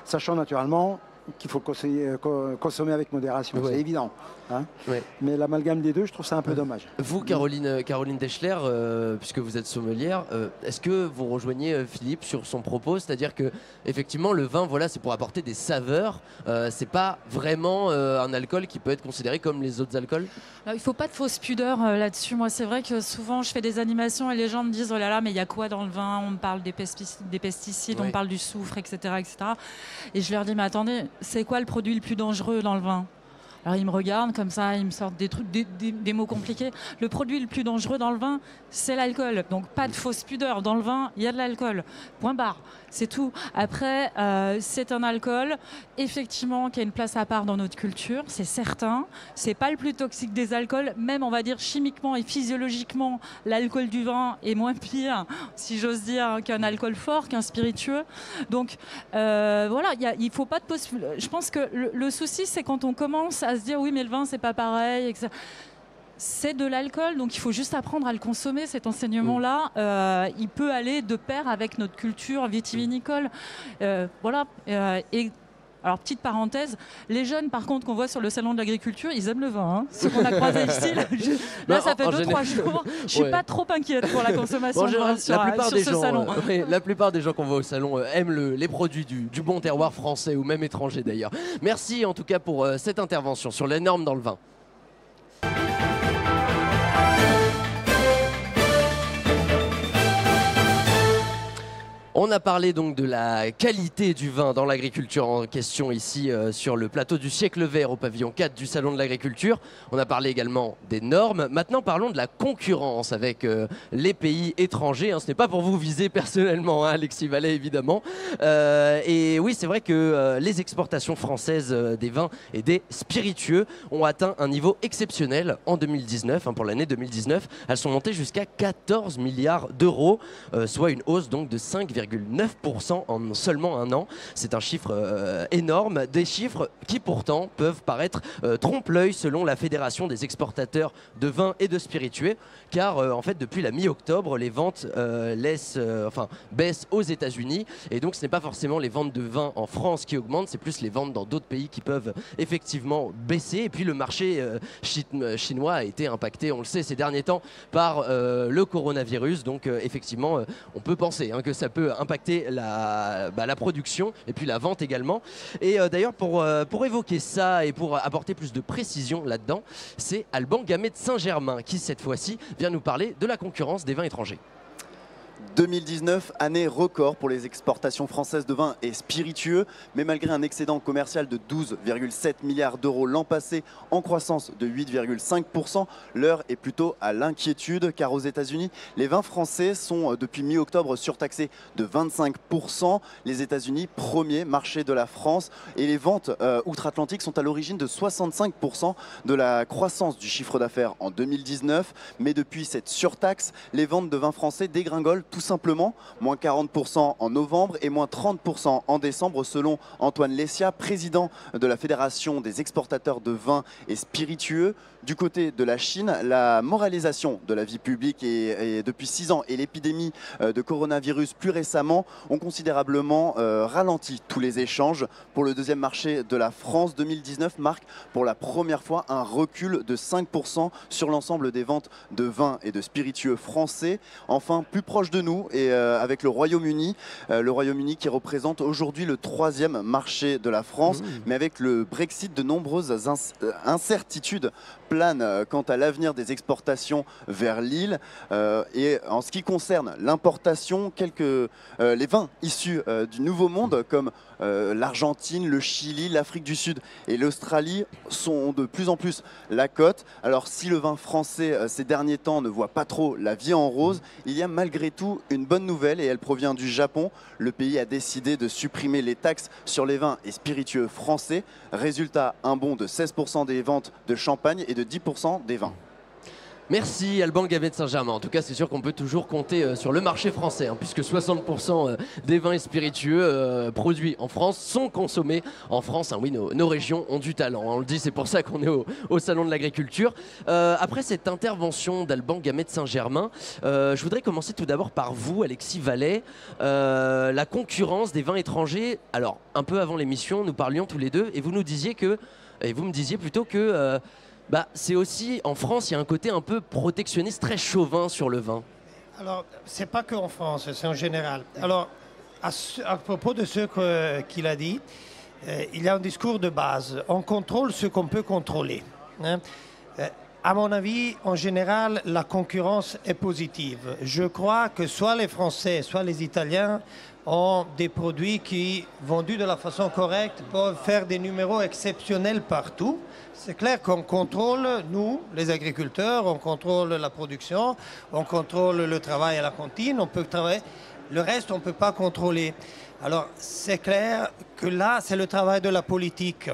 sachant naturellement qu'il faut consommer avec modération, c'est évident. Hein, mais l'amalgame des deux, je trouve ça un peu dommage. Vous, Caroline Deschler, puisque vous êtes sommelière, est-ce que vous rejoignez Philippe sur son propos, c'est-à-dire que effectivement le vin, voilà, c'est pour apporter des saveurs, c'est pas vraiment un alcool qui peut être considéré comme les autres alcools? Alors, il ne faut pas de fausse pudeur là-dessus. Moi, c'est vrai que souvent, je fais des animations et les gens me disent, oh là là, mais il y a quoi dans le vin? On me parle des pesticides, on me parle du soufre, etc., etc. Et je leur dis, mais attendez, c'est quoi le produit le plus dangereux dans le vin? Alors ils me regardent comme ça, ils me sortent des trucs, des mots compliqués. Le produit le plus dangereux dans le vin, c'est l'alcool. Donc pas de fausse pudeur. Dans le vin, il y a de l'alcool. Point barre. C'est tout. Après, c'est un alcool, effectivement, qui a une place à part dans notre culture, c'est certain. C'est pas le plus toxique des alcools. Même, on va dire, chimiquement et physiologiquement, l'alcool du vin est moins pire, si j'ose dire, qu'un alcool fort, qu'un spiritueux. Donc voilà, il faut pas de pause. Je pense que le souci, c'est quand on commence à se dire oui mais le vin c'est pas pareil, etc. C'est de l'alcool, donc il faut juste apprendre à le consommer. Cet enseignement-là, il peut aller de pair avec notre culture vitivinicole. Voilà. Et alors, petite parenthèse, les jeunes, par contre, qu'on voit sur le salon de l'agriculture, ils aiment le vin. Hein. Ceux qu'on a croisés ici, là, ça fait 2-3 jours. Je suis pas trop inquiète pour la consommation de vin sur ce salon. La plupart des gens qu'on voit au salon aiment les produits du bon terroir français ou même étranger d'ailleurs. Merci en tout cas pour cette intervention sur les normes dans le vin. On a parlé donc de la qualité du vin dans l'agriculture en question ici sur le plateau du Siècle Vert au pavillon 4 du Salon de l'Agriculture. On a parlé également des normes. Maintenant parlons de la concurrence avec les pays étrangers. Ce n'est pas pour vous viser personnellement, hein, Alexis Vallée évidemment. Et oui, c'est vrai que les exportations françaises des vins et des spiritueux ont atteint un niveau exceptionnel en 2019. Pour l'année 2019, elles sont montées jusqu'à 14 milliards d'euros, soit une hausse donc de 5,9% en seulement un an. C'est un chiffre énorme, des chiffres qui pourtant peuvent paraître trompe-l'œil selon la Fédération des exportateurs de vins et de spiritueux, car en fait depuis la mi-octobre, les ventes baissent aux États-Unis, et donc ce n'est pas forcément les ventes de vin en France qui augmentent, c'est plus les ventes dans d'autres pays qui peuvent effectivement baisser. Et puis le marché chinois a été impacté, on le sait, ces derniers temps par le coronavirus, donc effectivement on peut penser que ça peut impacter la production et puis la vente également. Et d'ailleurs pour évoquer ça et pour apporter plus de précision là-dedans, c'est Alban Gamet de Saint-Germain qui cette fois-ci vient nous parler de la concurrence des vins étrangers. 2019, année record pour les exportations françaises de vins et spiritueux, mais malgré un excédent commercial de 12,7 milliards d'euros l'an passé, en croissance de 8,5%, l'heure est plutôt à l'inquiétude, car aux États-Unis, les vins français sont depuis mi-octobre surtaxés de 25%. Les États-Unis, premier marché de la France, et les ventes outre-Atlantique sont à l'origine de 65% de la croissance du chiffre d'affaires en 2019. Mais depuis cette surtaxe, les ventes de vins français dégringolent tout simplement, moins 40% en novembre et moins 30% en décembre selon Antoine Lessia, président de la Fédération des exportateurs de vins et spiritueux. Du côté de la Chine, la moralisation de la vie publique et depuis 6 ans et l'épidémie de coronavirus plus récemment ont considérablement ralenti tous les échanges. Pour le deuxième marché de la France, 2019 marque pour la première fois un recul de 5% sur l'ensemble des ventes de vins et de spiritueux français. Enfin, plus proche de nous et avec le Royaume-Uni qui représente aujourd'hui le 3e marché de la France, mais avec le Brexit, de nombreuses incertitudes plane quant à l'avenir des exportations vers l'île. Et en ce qui concerne l'importation, les vins issus du Nouveau Monde, comme l'Argentine, le Chili, l'Afrique du Sud et l'Australie, sont de plus en plus la cote. Alors si le vin français ces derniers temps ne voit pas trop la vie en rose, il y a malgré tout une bonne nouvelle et elle provient du Japon. Le pays a décidé de supprimer les taxes sur les vins et spiritueux français. Résultat, un bond de 16% des ventes de champagne et de 10% des vins. Merci Alban Gavet de Saint-Germain. En tout cas, c'est sûr qu'on peut toujours compter sur le marché français, hein, puisque 60% des vins et spiritueux produits en France sont consommés en France. Hein, oui, nos régions ont du talent. On le dit, c'est pour ça qu'on est au Salon de l'Agriculture. Après cette intervention d'Alban Gavet de Saint-Germain, je voudrais commencer tout d'abord par vous, Alexis Vallet. La concurrence des vins étrangers. Alors, un peu avant l'émission, nous parlions tous les deux, et vous me disiez plutôt que c'est aussi, en France, il y a un côté un peu protectionniste, très chauvin sur le vin. Alors, c'est pas qu'en France, c'est en général. Alors, à propos de ce qu'il a dit, il y a un discours de base. On contrôle ce qu'on peut contrôler. Hein. À mon avis, en général, la concurrence est positive. Je crois que soit les Français, soit les Italiens ont des produits qui, vendus de la façon correcte, peuvent faire des numéros exceptionnels partout. C'est clair qu'on contrôle, nous, les agriculteurs, on contrôle la production, on contrôle le travail à la cantine, on peut travailler. Le reste, on ne peut pas contrôler. Alors, c'est clair que là, c'est le travail de la politique.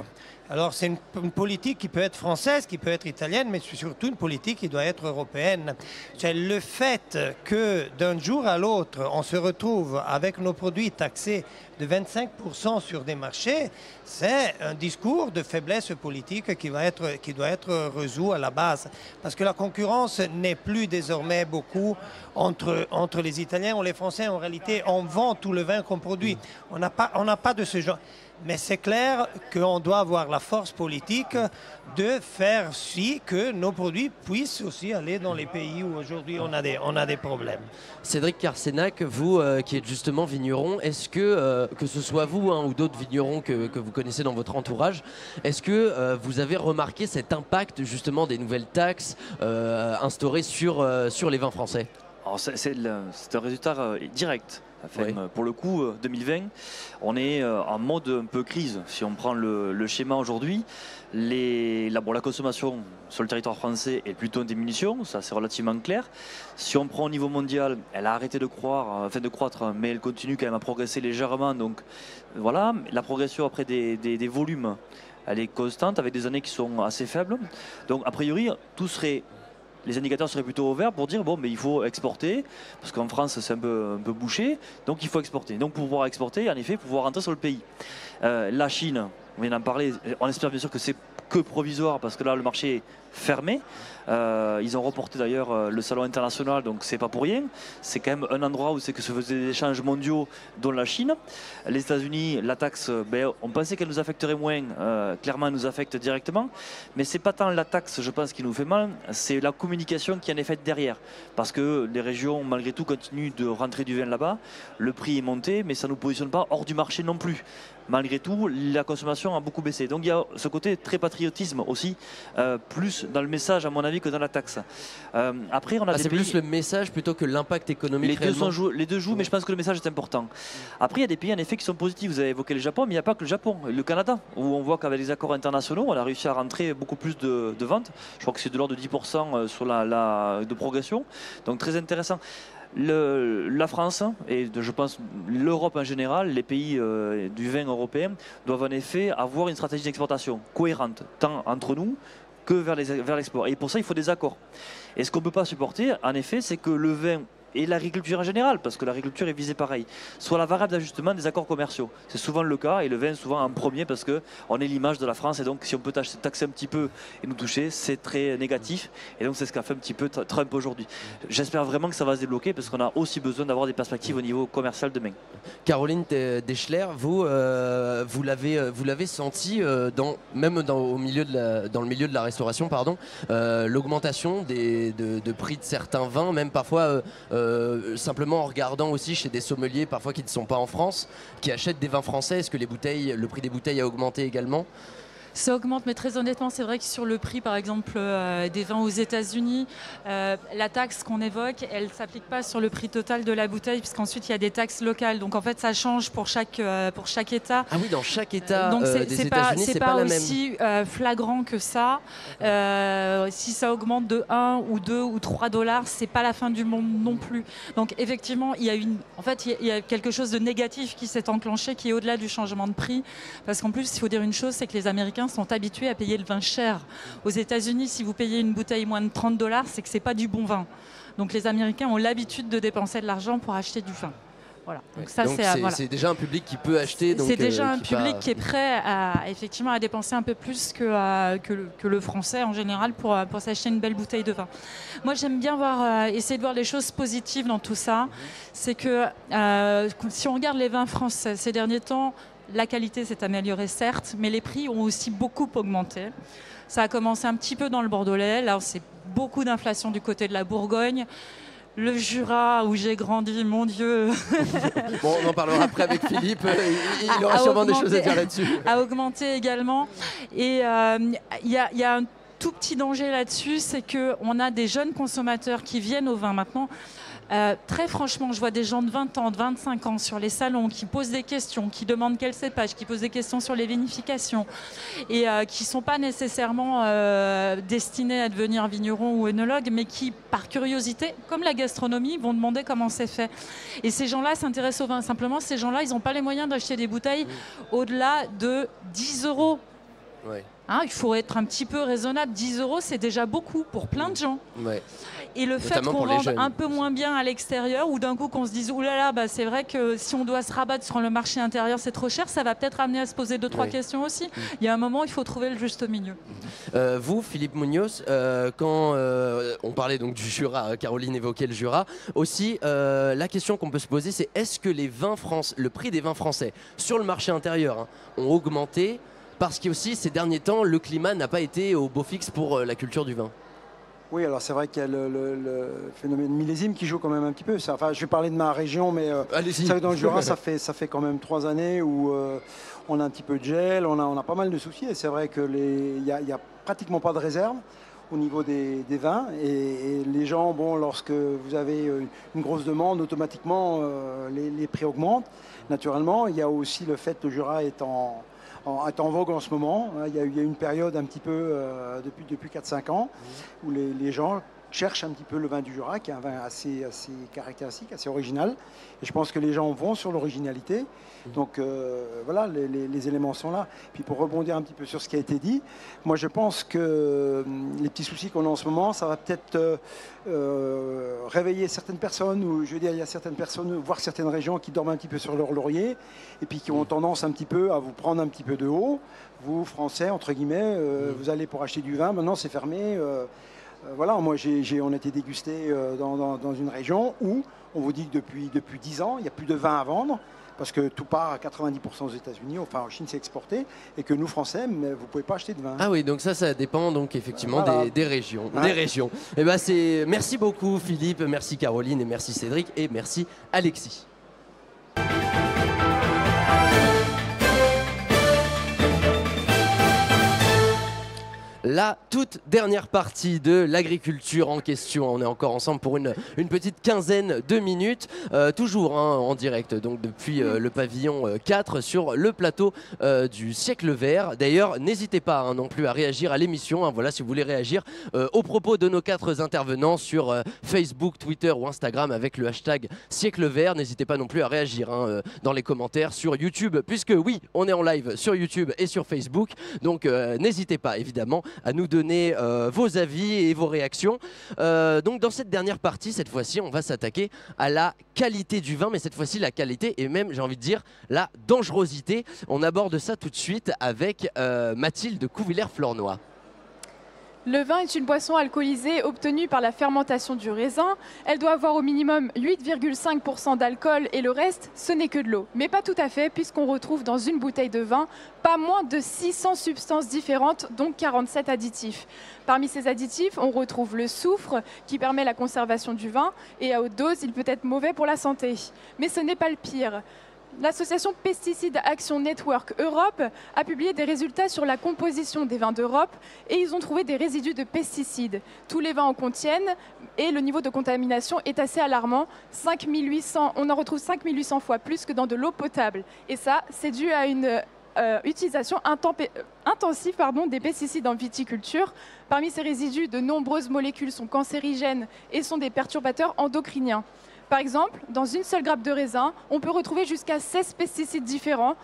Alors, c'est une politique qui peut être française, qui peut être italienne, mais c'est surtout une politique qui doit être européenne. C'est le fait que d'un jour à l'autre, on se retrouve avec nos produits taxés de 25% sur des marchés, c'est un discours de faiblesse politique qui doit être résolu à la base. Parce que la concurrence n'est plus désormais beaucoup entre les Italiens ou les Français. En réalité, on vend tout le vin qu'on produit. On n'a pas de ce genre. Mais c'est clair qu'on doit avoir la force politique de faire si que nos produits puissent aussi aller dans les pays où aujourd'hui on a des problèmes. Cédric Carsenac, vous qui êtes justement vigneron, est-ce que ce soit vous ou d'autres vignerons que vous connaissez dans votre entourage, est-ce que vous avez remarqué cet impact justement des nouvelles taxes instaurées sur les vins français? Alors c'est un résultat direct. Enfin, oui. Pour le coup, 2020, on est en mode un peu crise. Si on prend le schéma aujourd'hui, la consommation sur le territoire français est plutôt en diminution, ça c'est relativement clair. Si on prend au niveau mondial, elle a arrêté de croître, mais elle continue quand même à progresser légèrement. Donc voilà, la progression après des volumes, elle est constante avec des années qui sont assez faibles. Donc a priori, les indicateurs seraient plutôt au vert pour dire bon, mais il faut exporter, parce qu'en France c'est un peu bouché, donc il faut exporter. Donc pour pouvoir exporter, en effet, pour pouvoir rentrer sur le pays. La Chine, on vient d'en parler, on espère bien sûr que c'est que provisoire, parce que là le marché est fermé. Ils ont reporté d'ailleurs le salon international, donc c'est pas pour rien. C'est quand même un endroit où c'est que se faisaient des échanges mondiaux, dont la Chine. Les États-Unis, la taxe, on pensait qu'elle nous affecterait moins. Clairement, elle nous affecte directement. Mais c'est pas tant la taxe, je pense, qui nous fait mal, c'est la communication qui en est faite derrière. Parce que les régions, malgré tout, continuent de rentrer du vin là-bas. Le prix est monté, mais ça ne nous positionne pas hors du marché non plus. Malgré tout, la consommation a beaucoup baissé. Donc il y a ce côté très patriotisme aussi, plus dans le message à mon avis que dans la taxe. Après, on a c'est plus le message plutôt que l'impact économique. Les deux jouent, mais je pense que le message est important. Après, il y a des pays en effet qui sont positifs. Vous avez évoqué le Japon, mais il n'y a pas que le Japon. Le Canada, où on voit qu'avec les accords internationaux, on a réussi à rentrer beaucoup plus de ventes. Je crois que c'est de l'ordre de 10% sur de progression. Donc très intéressant. La France et je pense l'Europe en général, les pays du vin européen doivent en effet avoir une stratégie d'exportation cohérente, tant entre nous que vers l'export. Et pour ça, il faut des accords. Et ce qu'on ne peut pas supporter, en effet, c'est que le vin et l'agriculture en général, parce que l'agriculture est visée pareil, soit la variable d'ajustement des accords commerciaux. C'est souvent le cas, et le vin souvent en premier, parce qu'on est l'image de la France, et donc si on peut taxer un petit peu et nous toucher, c'est très négatif, et donc c'est ce qu'a fait un petit peu Trump aujourd'hui. J'espère vraiment que ça va se débloquer, parce qu'on a aussi besoin d'avoir des perspectives au niveau commercial demain. Caroline Deschler, vous l'avez senti dans le milieu de la restauration, l'augmentation de prix de certains vins, même parfois simplement en regardant aussi chez des sommeliers parfois qui ne sont pas en France, qui achètent des vins français. Est-ce que le prix des bouteilles a augmenté également? Ça augmente, mais très honnêtement, c'est vrai que sur le prix, par exemple, des vins aux États-Unis, la taxe qu'on évoque, elle ne s'applique pas sur le prix total de la bouteille, puisqu'ensuite il y a des taxes locales. Donc en fait, ça change pour chaque État. Ah oui, dans chaque État Donc des États-Unis, c'est pas la même. aussi flagrant que ça. Si ça augmente de 1 ou 2 ou 3 $, c'est pas la fin du monde non plus. Donc effectivement, il y a quelque chose de négatif qui s'est enclenché, qui est au-delà du changement de prix. Parce qu'en plus, il faut dire une chose, c'est que les Américains sont habitués à payer le vin cher. Aux États-Unis, si vous payez une bouteille moins de 30 $, c'est que c'est pas du bon vin. Donc les Américains ont l'habitude de dépenser de l'argent pour acheter du vin. Voilà. Donc ça, c'est déjà un public qui peut acheter. C'est déjà un public qui est prêt effectivement à dépenser un peu plus que le français en général pour s'acheter une belle bouteille de vin. Moi, j'aime bien essayer de voir les choses positives dans tout ça. C'est que si on regarde les vins français ces derniers temps, la qualité s'est améliorée certes, mais les prix ont aussi beaucoup augmenté. Ça a commencé un petit peu dans le Bordelais. Là, c'est beaucoup d'inflation du côté de la Bourgogne. Le Jura, où j'ai grandi, mon Dieu. Bon, on en parlera après avec Philippe. Il aura sûrement des choses à dire là-dessus. A augmenté également. Et il y a un tout petit danger là-dessus, c'est qu'on a des jeunes consommateurs qui viennent au vin maintenant. Très franchement, je vois des gens de 20 ans, de 25 ans sur les salons qui posent des questions, qui demandent quel cépage, qui posent des questions sur les vinifications et qui ne sont pas nécessairement destinés à devenir vignerons ou œnologues, mais qui, par curiosité, comme la gastronomie, vont demander comment c'est fait. Et ces gens-là s'intéressent au vin. Simplement, ces gens-là, ils n'ont pas les moyens d'acheter des bouteilles au-delà de 10 €. Ouais. Hein, il faut être un petit peu raisonnable. 10 €, c'est déjà beaucoup pour plein de gens. Ouais. Et le fait qu'on vende un peu moins bien à l'extérieur, ou d'un coup qu'on se dise oulala, c'est vrai que si on doit se rabattre sur le marché intérieur, c'est trop cher, ça va peut-être amener à se poser 2-3 questions aussi. Il y a un moment, il faut trouver le juste milieu. Vous, Philippe Munoz, quand on parlait donc du Jura, Caroline évoquait le Jura, aussi la question qu'on peut se poser, c'est est-ce que le prix des vins français sur le marché intérieur ont augmenté parce qu'aussi ces derniers temps, le climat n'a pas été au beau fixe pour la culture du vin? Oui, alors c'est vrai qu'il y a le phénomène millésime qui joue quand même un petit peu. Enfin, je vais parler de ma région, mais dans le Jura, ça fait quand même 3 années où on a un petit peu de gel, on a pas mal de soucis. Et c'est vrai qu'il n'y a pratiquement pas de réserve au niveau des vins. Et les gens, lorsque vous avez une grosse demande, automatiquement, les prix augmentent. Naturellement, il y a aussi le fait que le Jura est en vogue en ce moment. Il y a eu une période un petit peu depuis 4-5 ans où les gens cherchent un petit peu le vin du Jura, qui est un vin assez caractéristique, assez original. Et je pense que les gens vont sur l'originalité. Donc voilà, les éléments sont là. Puis pour rebondir un petit peu sur ce qui a été dit, moi je pense que les petits soucis qu'on a en ce moment, ça va peut-être réveiller certaines personnes, ou je veux dire, il y a certaines personnes, voire certaines régions qui dorment un petit peu sur leur laurier, et puis qui ont tendance un petit peu à vous prendre un petit peu de haut. Vous, Français, entre guillemets, vous allez pour acheter du vin, maintenant c'est fermé. Voilà, moi on a été dégusté dans une région où on vous dit que depuis 10 ans, il n'y a plus de vin à vendre, parce que tout part à 90% aux États-Unis, enfin en Chine c'est exporté, et que nous Français, vous ne pouvez pas acheter de vin. Ah oui, donc ça dépend donc effectivement des régions. Ouais. Des régions. Et merci beaucoup Philippe, merci Caroline, et merci Cédric, et merci Alexis. La toute dernière partie de l'agriculture en question. On est encore ensemble pour une petite quinzaine de minutes, toujours en direct, donc depuis le pavillon 4 sur le plateau du Siècle Vert. D'ailleurs, n'hésitez pas non plus à réagir à l'émission. Voilà, si vous voulez réagir aux propos de nos 4 intervenants sur Facebook, Twitter ou Instagram avec le hashtag Siècle Vert. N'hésitez pas non plus à réagir dans les commentaires sur YouTube, puisque oui, on est en live sur YouTube et sur Facebook. Donc n'hésitez pas évidemment à nous donner vos avis et vos réactions. Donc dans cette dernière partie, cette fois-ci, on va s'attaquer à la qualité du vin, mais cette fois-ci la qualité et même, j'ai envie de dire, la dangerosité. On aborde ça tout de suite avec Mathilde Couvillère-Flornoy. Le vin est une boisson alcoolisée obtenue par la fermentation du raisin. Elle doit avoir au minimum 8,5% d'alcool et le reste, ce n'est que de l'eau. Mais pas tout à fait, puisqu'on retrouve dans une bouteille de vin pas moins de 600 substances différentes, donc 47 additifs. Parmi ces additifs, on retrouve le soufre qui permet la conservation du vin et à haute dose, il peut être mauvais pour la santé. Mais ce n'est pas le pire. L'association Pesticides Action Network Europe a publié des résultats sur la composition des vins d'Europe et ils ont trouvé des résidus de pesticides. Tous les vins en contiennent et le niveau de contamination est assez alarmant. On en retrouve 5800 fois plus que dans de l'eau potable. Et ça, c'est dû à une utilisation intensive des pesticides en viticulture. Parmi ces résidus, de nombreuses molécules sont cancérigènes et sont des perturbateurs endocriniens. Par exemple, dans une seule grappe de raisin, on peut retrouver jusqu'à 16 pesticides différents.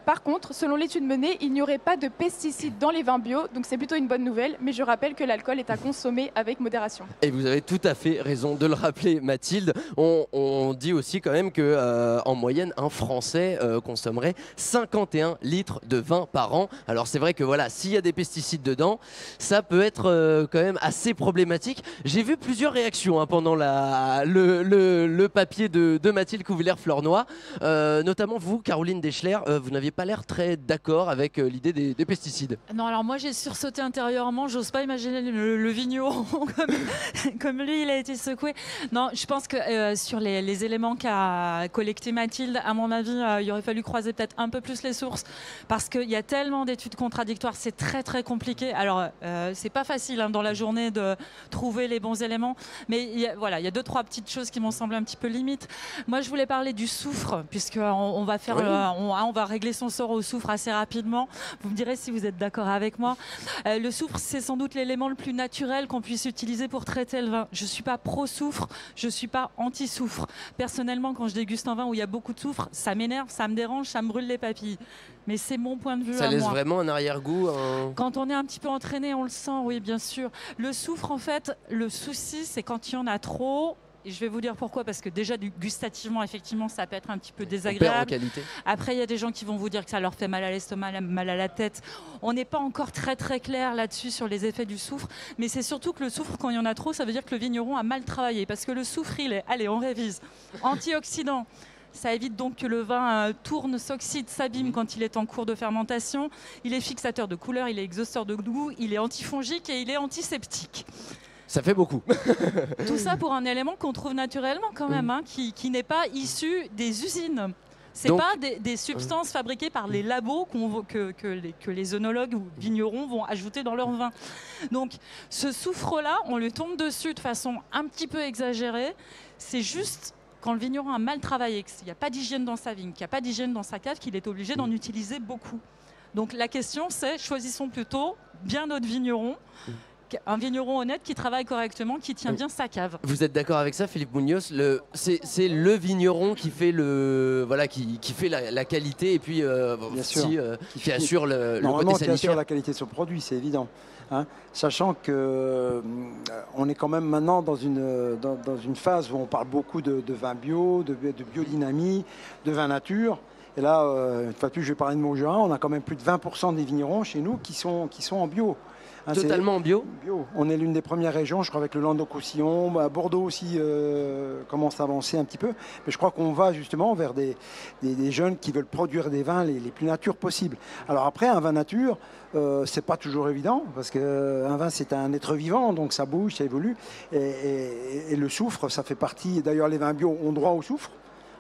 Par contre, selon l'étude menée, il n'y aurait pas de pesticides dans les vins bio, donc c'est plutôt une bonne nouvelle, mais je rappelle que l'alcool est à consommer avec modération. Et vous avez tout à fait raison de le rappeler, Mathilde. On dit aussi quand même que en moyenne, un Français consommerait 51 litres de vin par an. Alors c'est vrai que voilà, s'il y a des pesticides dedans, ça peut être quand même assez problématique. J'ai vu plusieurs réactions pendant le papier de Mathilde Couvillère-Flornoy, notamment vous, Caroline Deschler. Vous n'aviez pas l'air très d'accord avec l'idée des pesticides. Non, alors moi j'ai sursauté intérieurement, j'ose pas imaginer le vigneron comme lui il a été secoué. Non, je pense que sur les éléments qu'a collecté Mathilde, à mon avis, il aurait fallu croiser peut-être un peu plus les sources parce qu'il y a tellement d'études contradictoires, c'est très très compliqué. Alors c'est pas facile dans la journée de trouver les bons éléments, mais il y a 2-3 petites choses qui m'ont semblé un petit peu limites. Moi je voulais parler du soufre, puisqu'on va faire on va régler son sort au soufre assez rapidement. Vous me direz si vous êtes d'accord avec moi. Le soufre, c'est sans doute l'élément le plus naturel qu'on puisse utiliser pour traiter le vin. Je ne suis pas pro-soufre, je ne suis pas anti-soufre. Personnellement, quand je déguste un vin où il y a beaucoup de soufre, ça m'énerve, ça me dérange, ça me brûle les papilles. Mais c'est mon point de vue. Ça laisse vraiment un arrière-goût. Quand on est un petit peu entraîné, on le sent, oui, bien sûr. Le soufre, en fait, le souci, c'est quand il y en a trop. Et je vais vous dire pourquoi, parce que déjà gustativement, effectivement, ça peut être un petit peu désagréable. En qualité. Après, il y a des gens qui vont vous dire que ça leur fait mal à l'estomac, mal à la tête. On n'est pas encore très très clair là-dessus sur les effets du soufre, mais c'est surtout que le soufre, quand il y en a trop, ça veut dire que le vigneron a mal travaillé, parce que le soufre, il est, allez, on révise, antioxydant. Ça évite donc que le vin tourne, s'oxyde, s'abîme quand il est en cours de fermentation. Il est fixateur de couleur, il est exhausteur de goût, il est antifongique et il est antiseptique. Ça fait beaucoup. Tout ça pour un élément qu'on trouve naturellement quand même, qui n'est pas issu des usines. Ce n'est pas des substances fabriquées par les labos que les œnologues ou vignerons vont ajouter dans leur vin. Donc ce soufre-là, on lui tombe dessus de façon un petit peu exagérée. C'est juste quand le vigneron a mal travaillé, qu'il n'y a pas d'hygiène dans sa vigne, qu'il n'y a pas d'hygiène dans sa cave, qu'il est obligé d'en utiliser beaucoup. Donc la question c'est, choisissons plutôt bien notre vigneron. Un vigneron honnête qui travaille correctement, qui tient bien sa cave. Vous êtes d'accord avec ça, Philippe Munoz? C'est le vigneron qui fait qui fait la qualité et puis qui assure le côté sanitaire. Qui assure la qualité de son produit, c'est évident. Sachant que on est quand même maintenant dans une phase où on parle beaucoup de vin bio, de biodynamie, de vin nature. Et là, une fois de plus, je vais parler de Montjoie, on a quand même plus de 20% des vignerons chez nous qui sont en bio. Totalement en bio. On est l'une des premières régions, je crois, avec le Languedoc-Roussillon. Bordeaux aussi commence à avancer un petit peu. Mais je crois qu'on va justement vers des jeunes qui veulent produire des vins les plus natures possibles. Alors après, un vin nature, c'est pas toujours évident, parce qu'un vin, c'est un être vivant, donc ça bouge, ça évolue. Et le soufre, ça fait partie... D'ailleurs, les vins bio ont droit au soufre,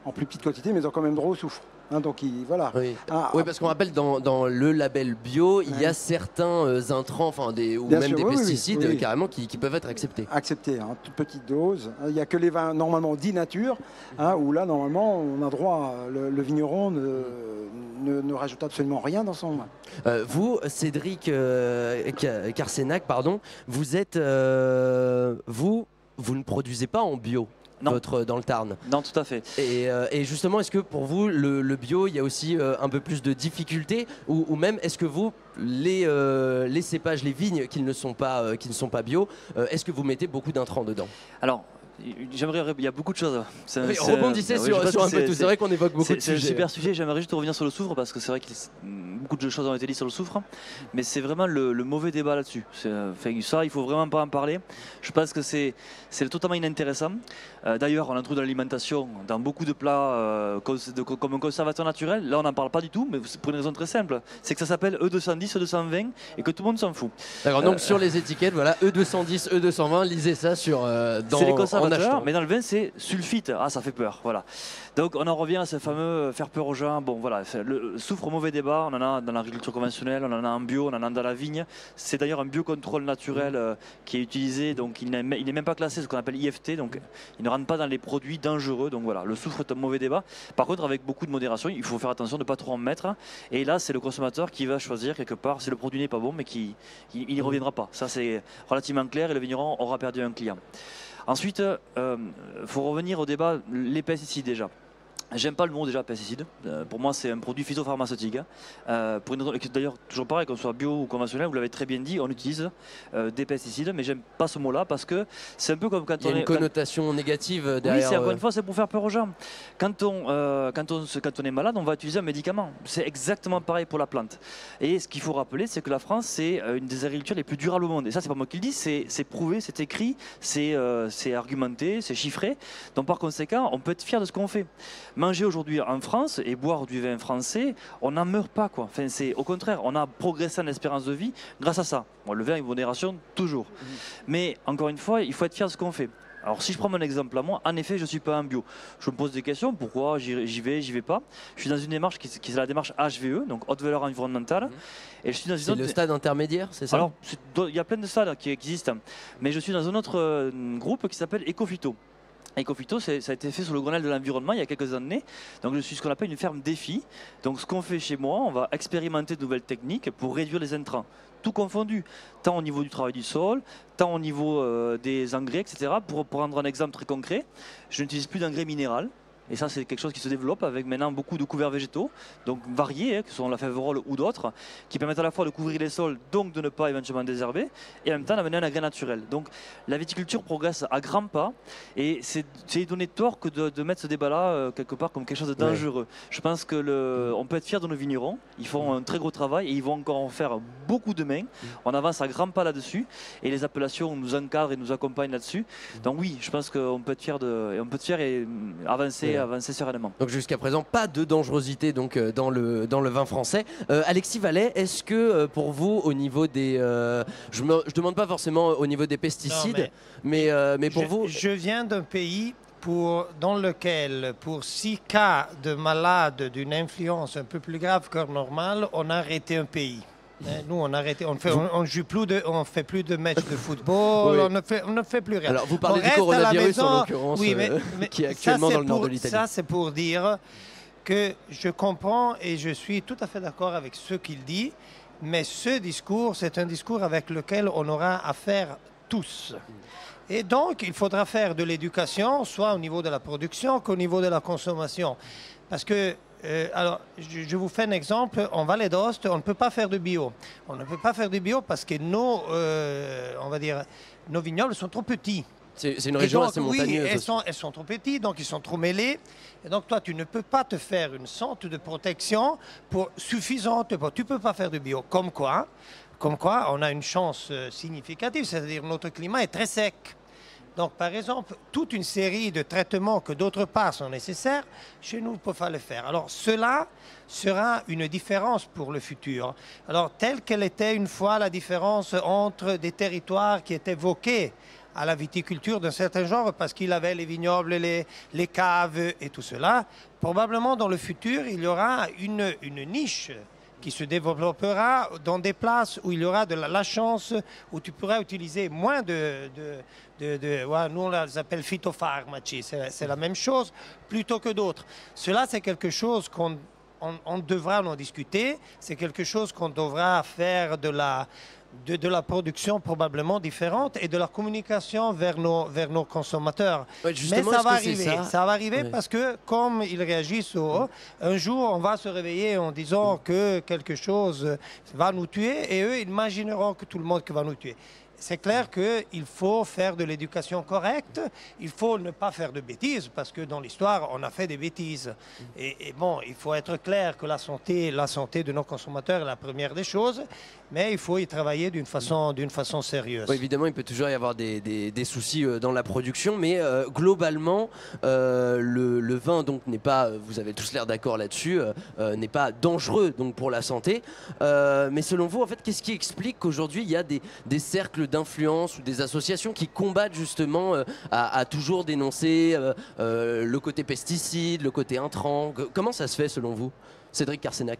en plus petite quantité, mais ils ont quand même droit au soufre. Donc voilà. Oui, parce qu'on rappelle dans le label bio, il y a certains intrants, ou même des pesticides carrément qui peuvent être acceptés. Acceptés, toute petite dose. Il n'y a que les vins normalement dits nature, où là normalement on a droit, le vigneron ne rajoute absolument rien dans son vin. Vous, Cédric Carsenac, vous êtes, vous ne produisez pas en bio? Non. Dans le Tarn. Non, tout à fait. Et justement, est-ce que pour vous, le bio, il y a aussi un peu plus de difficultés ou même est-ce que vous, les cépages, les vignes qui ne sont pas bio, est-ce que vous mettez beaucoup d'intrants dedans? Alors, il y a beaucoup de choses. Rebondissez sur un peu tout. C'est vrai qu'on évoque beaucoup de sujets. C'est un super sujet. J'aimerais juste revenir sur le soufre parce que c'est vrai que beaucoup de choses ont été dites sur le soufre, mais c'est vraiment le mauvais débat là-dessus. Ça, il faut vraiment pas en parler. Je pense que c'est totalement inintéressant. D'ailleurs, on en trouve dans l'alimentation, dans beaucoup de plats comme un conservateur naturel. Là, on n'en parle pas du tout, mais pour une raison très simple. C'est que ça s'appelle E210, E220 et que tout le monde s'en fout. D'accord, donc sur les étiquettes, voilà, E210, E220, lisez ça c'est les conservateurs, mais dans le vin, c'est sulfite. Ah, ça fait peur, voilà. Donc, on en revient à ce fameux faire peur aux gens. Bon, voilà, le soufre, mauvais débat. On en a dans l'agriculture conventionnelle, on en a en bio, on en a dans la vigne. C'est d'ailleurs un biocontrôle naturel qui est utilisé, donc il n'est même pas classé, ce qu'on appelle IFT, donc il ne rentre pas dans les produits dangereux. Donc voilà, le soufre est un mauvais débat. Par contre, avec beaucoup de modération, il faut faire attention de ne pas trop en mettre. Et là, c'est le consommateur qui va choisir quelque part si le produit n'est pas bon, mais il n'y reviendra pas. Ça, c'est relativement clair et le vigneron aura perdu un client. Ensuite, faut revenir au débat, les pesticides déjà. J'aime pas le mot déjà pesticide. Pour moi, c'est un produit phytopharmaceutique. D'ailleurs, toujours pareil, qu'on soit bio ou conventionnel, vous l'avez très bien dit, on utilise des pesticides, mais j'aime pas ce mot-là parce que c'est un peu comme quand il y a une connotation négative derrière. Oui, c'est encore une fois, c'est pour faire peur aux gens. Quand on est malade, on va utiliser un médicament. C'est exactement pareil pour la plante. Et ce qu'il faut rappeler, c'est que la France, c'est une des agricultures les plus durables au monde. Et ça, c'est pas moi qui le dis, c'est prouvé, c'est écrit, c'est argumenté, c'est chiffré. Donc par conséquent, on peut être fier de ce qu'on fait. Manger aujourd'hui en France et boire du vin français, on n'en meurt pas, quoi. Enfin, au contraire, on a progressé en espérance de vie grâce à ça. Bon, le vin avec modération, toujours. Mais encore une fois, il faut être fier de ce qu'on fait. Alors si je prends mon exemple à moi, en effet, je ne suis pas un bio. Je me pose des questions, pourquoi j'y vais pas. Je suis dans une démarche qui est la démarche HVE, donc haute valeur environnementale. Et je suis dans c'est le stade intermédiaire, c'est ça? Alors, il y a plein de stades qui existent, mais je suis dans un autre groupe qui s'appelle Ecophyto. Ecophyto, ça a été fait sous le Grenelle de l'environnement il y a quelques années. Donc je suis ce qu'on appelle une ferme défi. Donc ce qu'on fait chez moi, on va expérimenter de nouvelles techniques pour réduire les intrants. Tout confondu, tant au niveau du travail du sol, tant au niveau des engrais, etc. Pour prendre un exemple très concret, je n'utilise plus d'engrais minéral. Et ça, c'est quelque chose qui se développe avec maintenant beaucoup de couverts végétaux, donc variés, que sont la fève-rôle ou d'autres, qui permettent à la fois de couvrir les sols, donc de ne pas éventuellement désherber, et en même temps d'amener un engrais naturel. Donc la viticulture progresse à grands pas, et c'est donner tort que de mettre ce débat-là quelque part comme quelque chose de dangereux. Ouais. Je pense que on peut être fier de nos vignerons, ils font un très gros travail, et ils vont encore en faire beaucoup demain. On avance à grands pas là-dessus, et les appellations nous encadrent et nous accompagnent là-dessus. Donc oui, je pense qu'on peut être fier et avancer sereinement. Donc jusqu'à présent, pas de dangerosité donc, dans le vin français. Alexis Vallet, est-ce que pour vous, au niveau des... je ne demande pas forcément au niveau des pesticides, non, mais pour vous... Je viens d'un pays dans lequel, pour 6 cas de malades d'une influence un peu plus grave que normale, on a arrêté un pays. Nous, on a arrêté, on fait plus de matchs de football, oui. on ne fait plus rien. Alors, vous parlez du coronavirus en l'occurrence, oui, mais qui est actuellement dans le nord de l'Italie. Ça, c'est pour dire que je comprends et je suis tout à fait d'accord avec ce qu'il dit, mais ce discours, c'est un discours avec lequel on aura à faire tous. Et donc, il faudra faire de l'éducation, soit au niveau de la production qu'au niveau de la consommation. Parce que alors, je vous fais un exemple. En Vallée d'Aoste, on ne peut pas faire de bio. On ne peut pas faire de bio parce que nos vignobles sont trop petits. C'est une région assez montagneuse. Oui, elles sont trop petites, donc ils sont trop mêlés. Et donc toi, tu ne peux pas te faire une sorte de protection suffisante. Tu ne peux pas faire de bio. Comme quoi, on a une chance significative, c'est-à-dire notre climat est très sec. Donc, par exemple, toute une série de traitements que d'autre part sont nécessaires, chez nous, on ne peut pas le faire. Alors, cela sera une différence pour le futur. Alors, telle qu'elle était une fois la différence entre des territoires qui étaient voqués à la viticulture d'un certain genre, parce qu'il avait les vignobles, les caves et tout cela, probablement dans le futur, il y aura une niche qui se développera dans des places où il y aura de la chance, où tu pourras utiliser moins nous on les appelle phytopharmacie, c'est la même chose, plutôt que d'autres. Cela, c'est quelque chose qu'on devra en discuter, c'est quelque chose qu'on devra faire de la production probablement différente et de la communication vers nos consommateurs. Ouais, mais ça va arriver oui. Parce que comme ils réagissent un jour on va se réveiller en disant que quelque chose va nous tuer et eux ils imagineront que tout le monde va nous tuer. c'est clair qu'il faut faire de l'éducation correcte, il faut ne pas faire de bêtises, parce que dans l'histoire, on a fait des bêtises. Et bon, il faut être clair que la santé de nos consommateurs est la première des choses, mais il faut y travailler d'une façon sérieuse. Oui, évidemment, il peut toujours y avoir des soucis dans la production, mais globalement, le vin donc n'est pas, vous avez tous l'air d'accord là-dessus, n'est pas dangereux donc pour la santé. Mais selon vous, en fait, qu'est-ce qui explique qu'aujourd'hui il y a des cercles d'influence ou des associations qui combattent justement à toujours dénoncer le côté pesticide, le côté intrant? Comment ça se fait selon vous, Cédric Carsenac?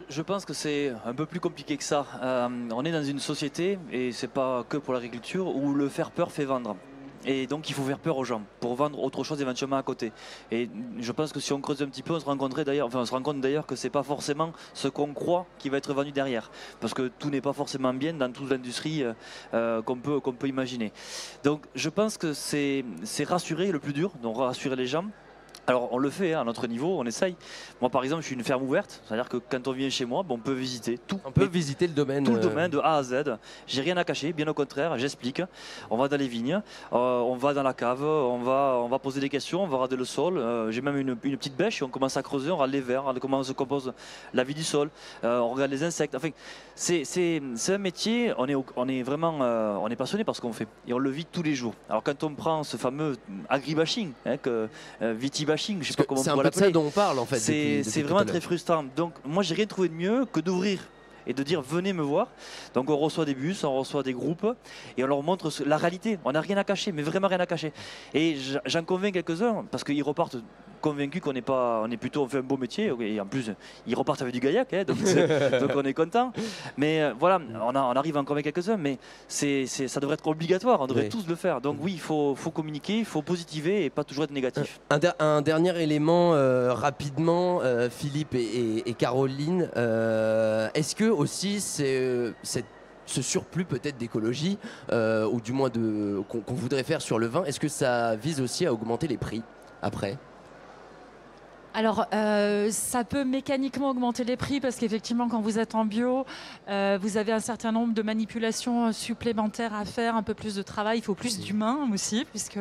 Je pense que c'est un peu plus compliqué que ça. On est dans une société, et c'est pas que pour l'agriculture, où le faire peur fait vendre. Et donc il faut faire peur aux gens pour vendre autre chose éventuellement à côté. Et je pense que si on creuse un petit peu, on se rend compte d'ailleurs que c'est pas forcément ce qu'on croit qui va être vendu derrière. Parce que tout n'est pas forcément bien dans toute l'industrie qu'on peut imaginer. Donc je pense que c'est rassurer le plus dur, donc rassurer les gens. Alors on le fait à notre niveau, on essaye. Moi par exemple je suis une ferme ouverte, c'est-à-dire que quand on vient chez moi, on peut visiter tout. On peut visiter le domaine. Tout le domaine de A à Z. J'ai rien à cacher, bien au contraire, j'explique. On va dans les vignes, on va dans la cave, on va poser des questions, on va regarder le sol. J'ai même une petite bêche et on commence à creuser, on regarde les vers, on regarde comment se compose la vie du sol, on regarde les insectes. Enfin, c'est un métier, on est vraiment on est passionné par ce qu'on fait et on le vit tous les jours. Alors quand on prend ce fameux agribashing, vitibashing, je sais pas comment on c'est un pourrait peu de ça l'appeler. dont on parle en fait. C'est vraiment très frustrant. Donc moi j'ai rien trouvé de mieux que d'ouvrir et de dire venez me voir. Donc on reçoit des bus, on reçoit des groupes et on leur montre la réalité. On n'a rien à cacher, mais vraiment rien à cacher. Et j'en convainc quelques-uns parce qu'ils repartent convaincus qu'on on fait un beau métier et en plus ils repartent avec du gaillac, donc on est content. Mais voilà, on arrive à en convaincre quelques-uns, mais ça devrait être obligatoire, on devrait tous le faire. Donc oui, il faut communiquer, il faut positiver et pas toujours être négatif. Un dernier élément rapidement, Philippe et Caroline, est-ce que aussi ce surplus peut-être d'écologie, ou du moins qu'on voudrait faire sur le vin, est-ce que ça vise aussi à augmenter les prix après ? Alors, ça peut mécaniquement augmenter les prix parce qu'effectivement, quand vous êtes en bio, vous avez un certain nombre de manipulations supplémentaires à faire, un peu plus de travail. Il faut plus d'humains aussi, puisque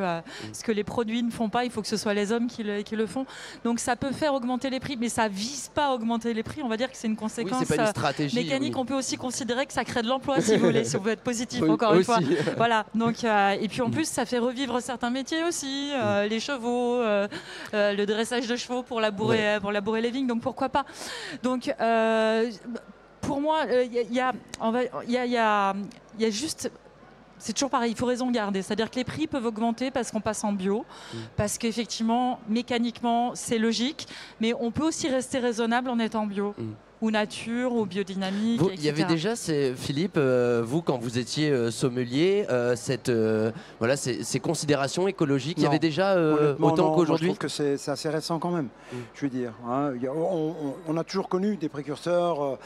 ce que les produits ne font pas, il faut que ce soit les hommes qui le font. Donc, ça peut faire augmenter les prix, mais ça ne vise pas à augmenter les prix. On va dire que c'est une conséquence c'est pas une stratégie, mécanique. On peut aussi considérer que ça crée de l'emploi, si vous voulez, si on veut être positif, encore une fois. Voilà. Donc, et puis en plus, ça fait revivre certains métiers aussi, les chevaux, le dressage de chevaux pour labourer les vignes, donc pourquoi pas. Donc pour moi, il y a juste, c'est toujours pareil, il faut raison garder. C'est-à-dire que les prix peuvent augmenter parce qu'on passe en bio, parce qu'effectivement, mécaniquement, c'est logique, mais on peut aussi rester raisonnable en étant bio. Ou nature, ou biodynamique, etc. Il y avait déjà, Philippe, vous, quand vous étiez sommelier, ces considérations écologiques, il y avait déjà autant qu'aujourd'hui? Je trouve que c'est assez récent quand même, je veux dire. Hein. On a toujours connu des précurseurs,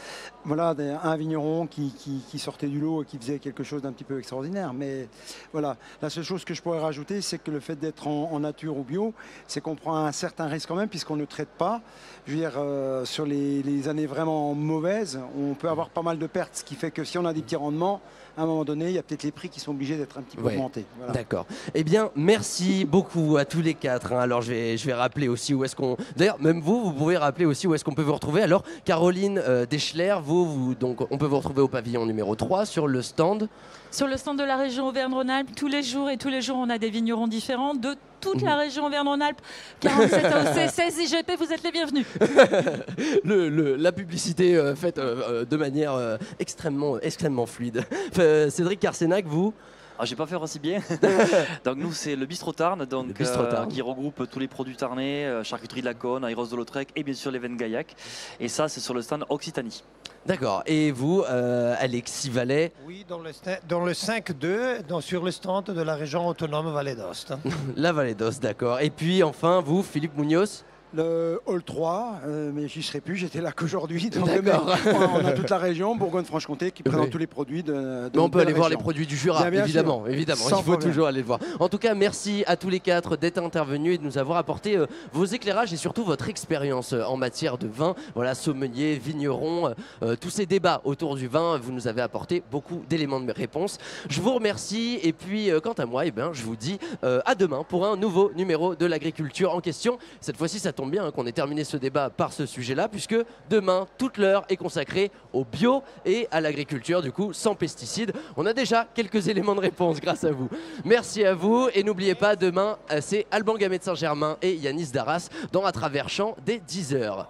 un vigneron qui sortait du lot et qui faisait quelque chose d'un petit peu extraordinaire. Mais voilà, la seule chose que je pourrais rajouter, c'est que le fait d'être en nature ou bio, c'est qu'on prend un certain risque quand même, puisqu'on ne traite pas. Je veux dire, sur les années vraiment mauvaises, on peut avoir pas mal de pertes, ce qui fait que si on a des petits rendements, à un moment donné, il y a peut-être les prix qui sont obligés d'être un petit peu augmentés. Voilà. D'accord. Eh bien, merci beaucoup à tous les quatre. Alors, je vais rappeler aussi où est-ce qu'on... D'ailleurs, même vous pouvez rappeler aussi où est-ce qu'on peut vous retrouver. Alors, Caroline Deschler, donc, on peut vous retrouver au pavillon numéro 3 sur le stand. Sur le stand de la région Auvergne-Rhône-Alpes, tous les jours, on a des vignerons différents de toute la région Auvergne-Rhône-Alpes. 47 AOC, 16 IGP, vous êtes les bienvenus. La publicité faite de manière extrêmement fluide. Cédric Carsenac, vous? Ah, j'ai pas fait aussi bien. Donc nous c'est le Bistrot Tarn, qui regroupe tous les produits tarnais, charcuterie de la Cône, Aéros de Lautrec et bien sûr les vins de Gaillac. Et ça c'est sur le stand Occitanie. D'accord. Et vous, Alexis Vallet? Oui, dans le 5-2, sur le stand de la région autonome Vallée d'Aoste. La Vallée d'Aoste, d'accord. Et puis enfin, vous, Philippe Munoz? Le Hall 3, mais j'y serai plus, j'étais là qu'aujourd'hui. Donc, D'accord. on a toute la région, Bourgogne-Franche-Comté, qui présente tous les produits de Mais on peut la aller voir les région. produits du Jura, Bien évidemment, sûr. évidemment. Sans Il faut problème. toujours aller le voir. En tout cas, merci à tous les 4 d'être intervenus et de nous avoir apporté vos éclairages et surtout votre expérience en matière de vin. Voilà, sommelier, vigneron, tous ces débats autour du vin, vous nous avez apporté beaucoup d'éléments de réponse. Je vous remercie et puis quant à moi, je vous dis à demain pour un nouveau numéro de l'agriculture en question. Cette fois-ci, ça tombe bien qu'on ait terminé ce débat par ce sujet-là, puisque demain, toute l'heure est consacrée au bio et à l'agriculture, du coup, sans pesticides. On a déjà quelques éléments de réponse grâce à vous. Merci à vous et n'oubliez pas, demain, c'est Alban Gamet de Saint-Germain et Yanis Darras dans À travers champs dès 10h.